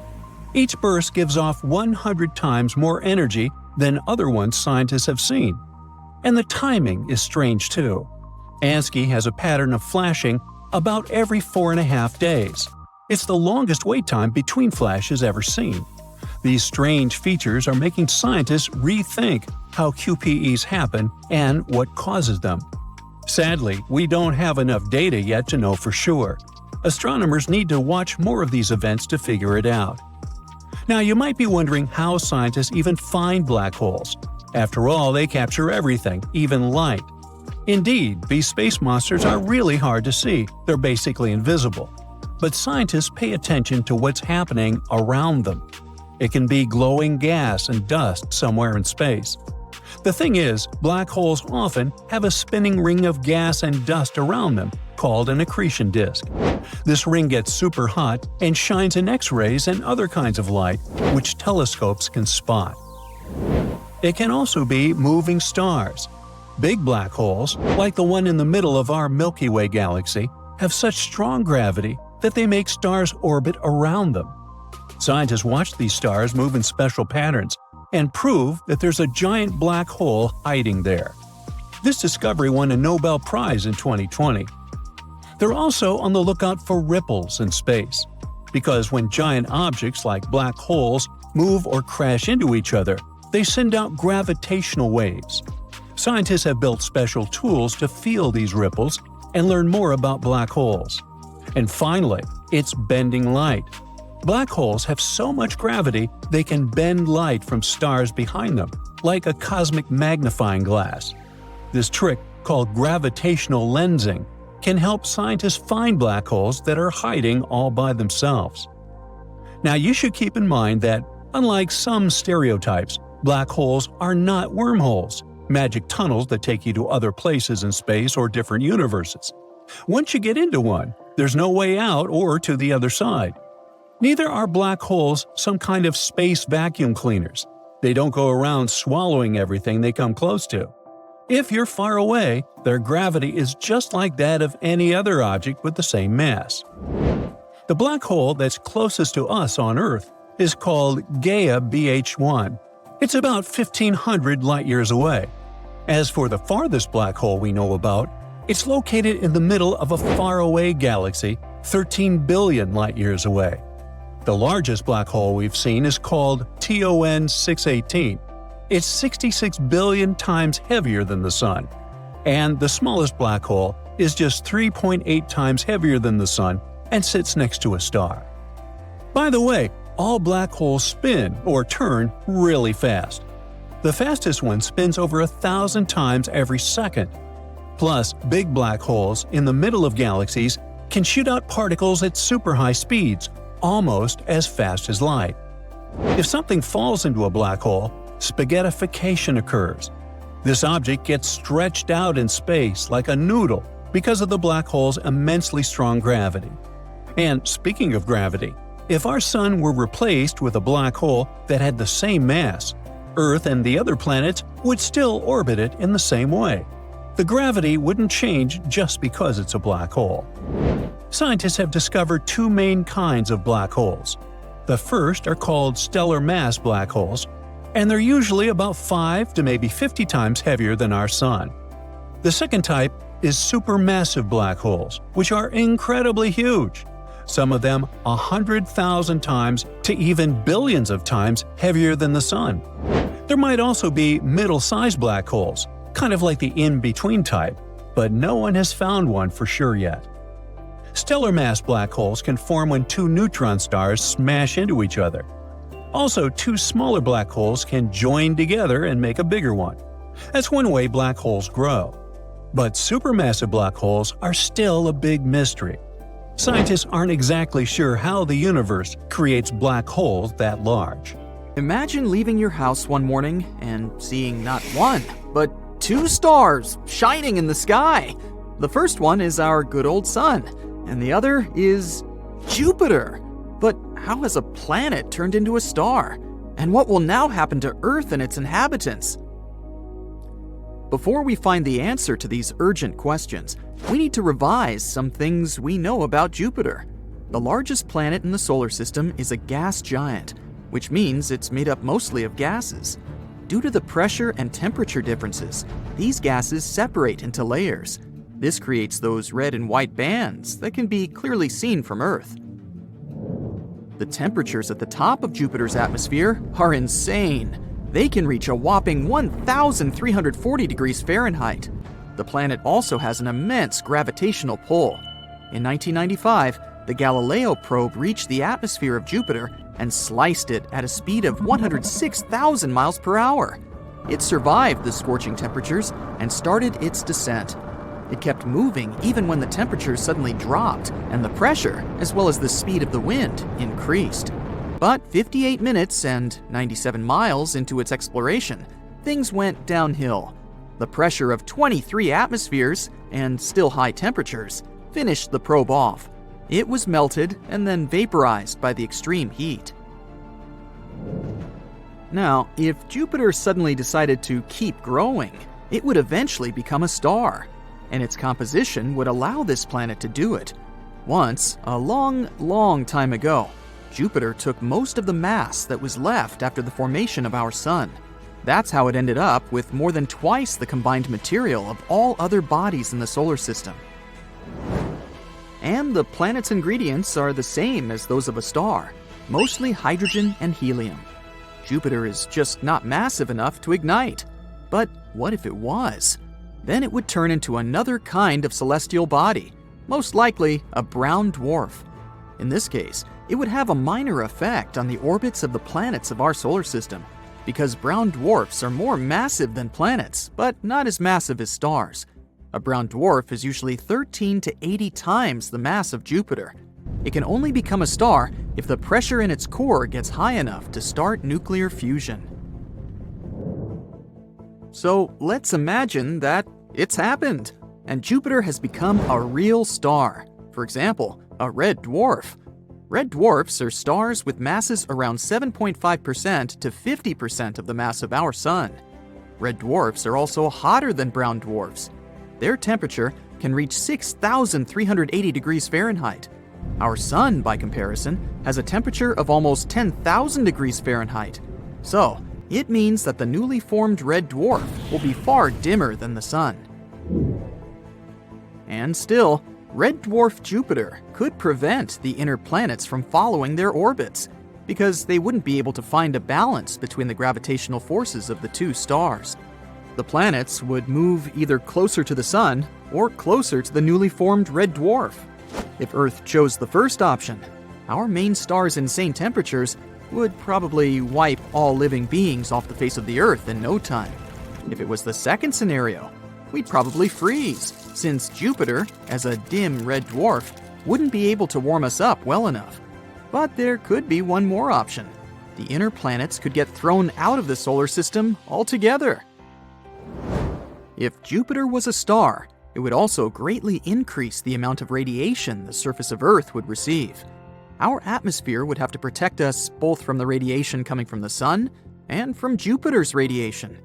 Each burst gives off 100 times more energy than other ones scientists have seen. And the timing is strange too. Ansky has a pattern of flashing about every 4.5 days. It's the longest wait time between flashes ever seen. These strange features are making scientists rethink how QPEs happen and what causes them. Sadly, we don't have enough data yet to know for sure. Astronomers need to watch more of these events to figure it out. Now, you might be wondering how scientists even find black holes. After all, they capture everything, even light. Indeed, these space monsters are really hard to see. They're basically invisible. But scientists pay attention to what's happening around them. It can be glowing gas and dust somewhere in space. The thing is, black holes often have a spinning ring of gas and dust around them, called an accretion disk. This ring gets super hot and shines in X-rays and other kinds of light, which telescopes can spot. It can also be moving stars. Big black holes, like the one in the middle of our Milky Way galaxy, have such strong gravity that they make stars orbit around them. Scientists watch these stars move in special patterns and prove that there's a giant black hole hiding there. This discovery won a Nobel Prize in 2020. They're also on the lookout for ripples in space, because when giant objects like black holes move or crash into each other, they send out gravitational waves. Scientists have built special tools to feel these ripples and learn more about black holes. And finally, it's bending light. Black holes have so much gravity they can bend light from stars behind them, like a cosmic magnifying glass. This trick, called gravitational lensing, can help scientists find black holes that are hiding all by themselves. Now, you should keep in mind that, unlike some stereotypes, black holes are not wormholes, magic tunnels that take you to other places in space or different universes. Once you get into one, there's no way out or to the other side. Neither are black holes some kind of space vacuum cleaners. They don't go around swallowing everything they come close to. If you're far away, their gravity is just like that of any other object with the same mass. The black hole that's closest to us on Earth is called Gaia BH1. It's about 1,500 light-years away. As for the farthest black hole we know about, it's located in the middle of a faraway galaxy 13 billion light-years away. The largest black hole we've seen is called TON 618. It's 66 billion times heavier than the Sun. And the smallest black hole is just 3.8 times heavier than the Sun and sits next to a star. By the way, all black holes spin or turn really fast. The fastest one spins over 1,000 times every second. Plus, big black holes in the middle of galaxies can shoot out particles at super high speeds, almost as fast as light. If something falls into a black hole, spaghettification occurs. This object gets stretched out in space like a noodle because of the black hole's immensely strong gravity. And speaking of gravity, if our Sun were replaced with a black hole that had the same mass, Earth and the other planets would still orbit it in the same way. The gravity wouldn't change just because it's a black hole. Scientists have discovered two main kinds of black holes. The first are called stellar mass black holes, and they're usually about 5 to maybe 50 times heavier than our Sun. The second type is supermassive black holes, which are incredibly huge. Some of them 100,000 times to even billions of times heavier than the Sun. There might also be middle-sized black holes, kind of like the in-between type, but no one has found one for sure yet. Stellar mass black holes can form when two neutron stars smash into each other. Also, two smaller black holes can join together and make a bigger one. That's one way black holes grow. But supermassive black holes are still a big mystery. Scientists aren't exactly sure how the universe creates black holes that large. Imagine leaving your house one morning and seeing not one, but two stars shining in the sky. The first one is our good old Sun, and the other is Jupiter. But how has a planet turned into a star? And what will now happen to Earth and its inhabitants? Before we find the answer to these urgent questions, we need to revise some things we know about Jupiter. The largest planet in the solar system is a gas giant, which means it's made up mostly of gases. Due to the pressure and temperature differences, these gases separate into layers. This creates those red and white bands that can be clearly seen from Earth. The temperatures at the top of Jupiter's atmosphere are insane. They can reach a whopping 1,340 degrees Fahrenheit. The planet also has an immense gravitational pull. In 1995, the Galileo probe reached the atmosphere of Jupiter and sliced it at a speed of 106,000 miles per hour. It survived the scorching temperatures and started its descent. It kept moving even when the temperatures suddenly dropped and the pressure, as well as the speed of the wind, increased. But 58 minutes and 97 miles into its exploration, things went downhill. The pressure of 23 atmospheres and still high temperatures finished the probe off. It was melted and then vaporized by the extreme heat. Now, if Jupiter suddenly decided to keep growing, it would eventually become a star, and its composition would allow this planet to do it. Once, a long time ago, Jupiter took most of the mass that was left after the formation of our Sun. That's how it ended up with more than twice the combined material of all other bodies in the solar system. And the planet's ingredients are the same as those of a star, mostly hydrogen and helium. Jupiter is just not massive enough to ignite. But what if it was? Then it would turn into another kind of celestial body, most likely a brown dwarf. In this case, it would have a minor effect on the orbits of the planets of our solar system, because brown dwarfs are more massive than planets, but not as massive as stars. A brown dwarf is usually 13 to 80 times the mass of Jupiter. It can only become a star if the pressure in its core gets high enough to start nuclear fusion. So let's imagine that it's happened, and Jupiter has become a real star. For example, a red dwarf. Red dwarfs are stars with masses around 7.5% to 50% of the mass of our Sun. Red dwarfs are also hotter than brown dwarfs. Their temperature can reach 6,380 degrees Fahrenheit. Our Sun, by comparison, has a temperature of almost 10,000 degrees Fahrenheit. So, it means that the newly formed red dwarf will be far dimmer than the Sun. And still, red dwarf Jupiter could prevent the inner planets from following their orbits, because they wouldn't be able to find a balance between the gravitational forces of the two stars. The planets would move either closer to the Sun or closer to the newly formed red dwarf. If Earth chose the first option, our main star's insane temperatures would probably wipe all living beings off the face of the Earth in no time. If it was the second scenario, we'd probably freeze, since Jupiter, as a dim red dwarf, wouldn't be able to warm us up well enough. But there could be one more option. The inner planets could get thrown out of the solar system altogether. If Jupiter was a star, it would also greatly increase the amount of radiation the surface of Earth would receive. Our atmosphere would have to protect us both from the radiation coming from the Sun and from Jupiter's radiation.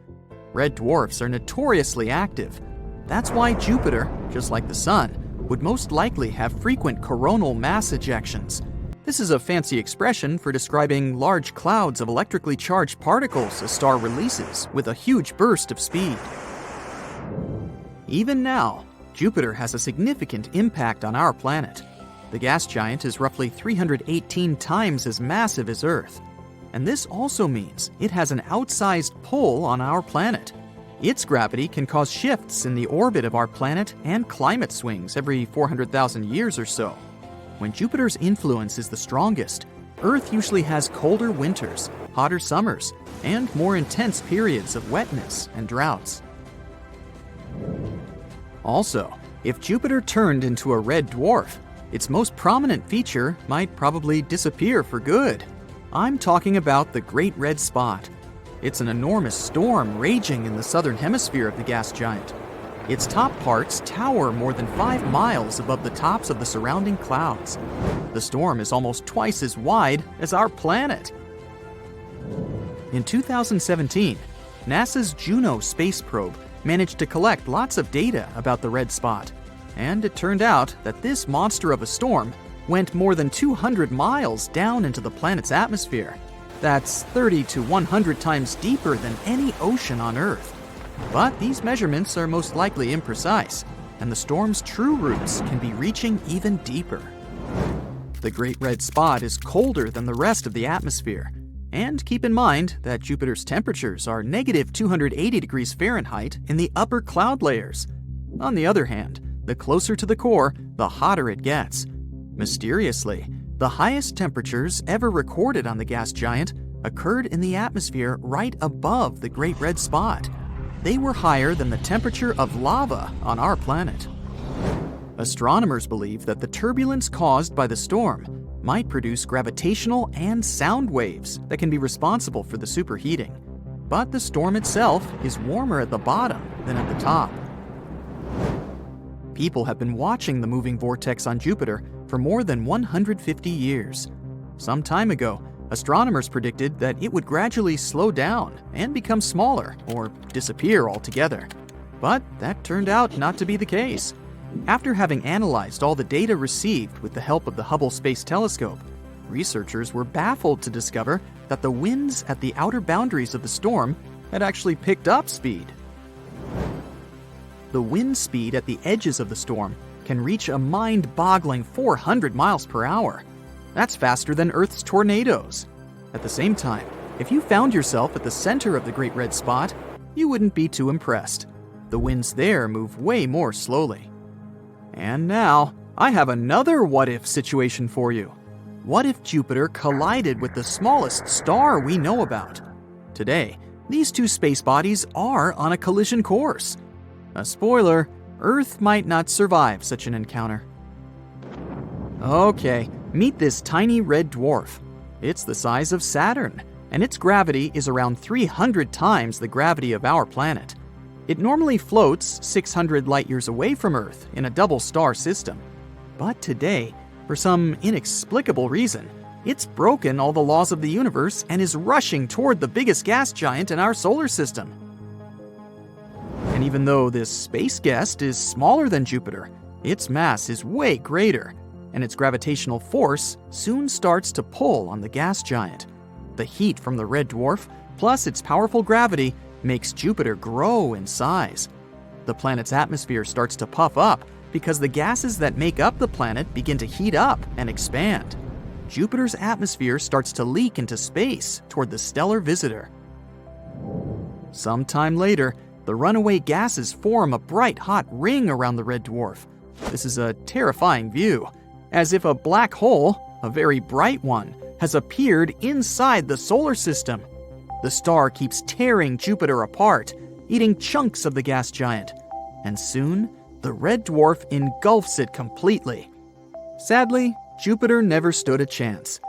Red dwarfs are notoriously active. That's why Jupiter, just like the Sun, would most likely have frequent coronal mass ejections. This is a fancy expression for describing large clouds of electrically charged particles a star releases with a huge burst of speed. Even now, Jupiter has a significant impact on our planet. The gas giant is roughly 318 times as massive as Earth. And this also means it has an outsized pull on our planet. Its gravity can cause shifts in the orbit of our planet and climate swings every 400,000 years or so. When Jupiter's influence is the strongest, Earth usually has colder winters, hotter summers, and more intense periods of wetness and droughts. Also, if Jupiter turned into a red dwarf, its most prominent feature might probably disappear for good. I'm talking about the Great Red Spot. It's an enormous storm raging in the southern hemisphere of the gas giant. Its top parts tower more than 5 miles above the tops of the surrounding clouds. The storm is almost twice as wide as our planet. In 2017, NASA's Juno space probe managed to collect lots of data about the red spot. And it turned out that this monster of a storm went more than 200 miles down into the planet's atmosphere. That's 30 to 100 times deeper than any ocean on Earth. But these measurements are most likely imprecise, and the storm's true roots can be reaching even deeper. The Great Red Spot is colder than the rest of the atmosphere. And keep in mind that Jupiter's temperatures are negative 280 degrees Fahrenheit in the upper cloud layers. On the other hand, the closer to the core, the hotter it gets. Mysteriously, the highest temperatures ever recorded on the gas giant occurred in the atmosphere right above the Great Red Spot. They were higher than the temperature of lava on our planet. Astronomers believe that the turbulence caused by the storm might produce gravitational and sound waves that can be responsible for the superheating. But the storm itself is warmer at the bottom than at the top. People have been watching the moving vortex on Jupiter for more than 150 years. Some time ago, astronomers predicted that it would gradually slow down and become smaller or disappear altogether. But that turned out not to be the case. After having analyzed all the data received with the help of the Hubble Space Telescope, researchers were baffled to discover that the winds at the outer boundaries of the storm had actually picked up speed. The wind speed at the edges of the storm can reach a mind-boggling 400 miles per hour. That's faster than Earth's tornadoes. At the same time, if you found yourself at the center of the Great Red Spot, you wouldn't be too impressed. The winds there move way more slowly. And now, I have another what-if situation for you. What if Jupiter collided with the smallest star we know about? Today, these two space bodies are on a collision course. A spoiler, Earth might not survive such an encounter. Okay, meet this tiny red dwarf. It's the size of Saturn, and its gravity is around 300 times the gravity of our planet. It normally floats 600 light-years away from Earth in a double star system. But today, for some inexplicable reason, it's broken all the laws of the universe and is rushing toward the biggest gas giant in our solar system. And even though this space guest is smaller than Jupiter, its mass is way greater, and its gravitational force soon starts to pull on the gas giant. The heat from the red dwarf, plus its powerful gravity, makes Jupiter grow in size. The planet's atmosphere starts to puff up because the gases that make up the planet begin to heat up and expand. Jupiter's atmosphere starts to leak into space toward the stellar visitor. Sometime later, the runaway gases form a bright hot ring around the red dwarf. This is a terrifying view, as if a black hole, a very bright one, has appeared inside the solar system. The star keeps tearing Jupiter apart, eating chunks of the gas giant, and soon the red dwarf engulfs it completely. Sadly, Jupiter never stood a chance.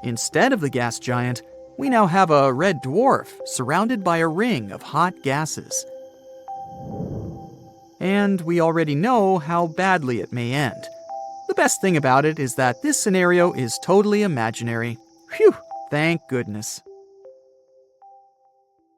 Instead of the gas giant, we now have a red dwarf surrounded by a ring of hot gases. And we already know how badly it may end. The best thing about it is that this scenario is totally imaginary. Phew, thank goodness.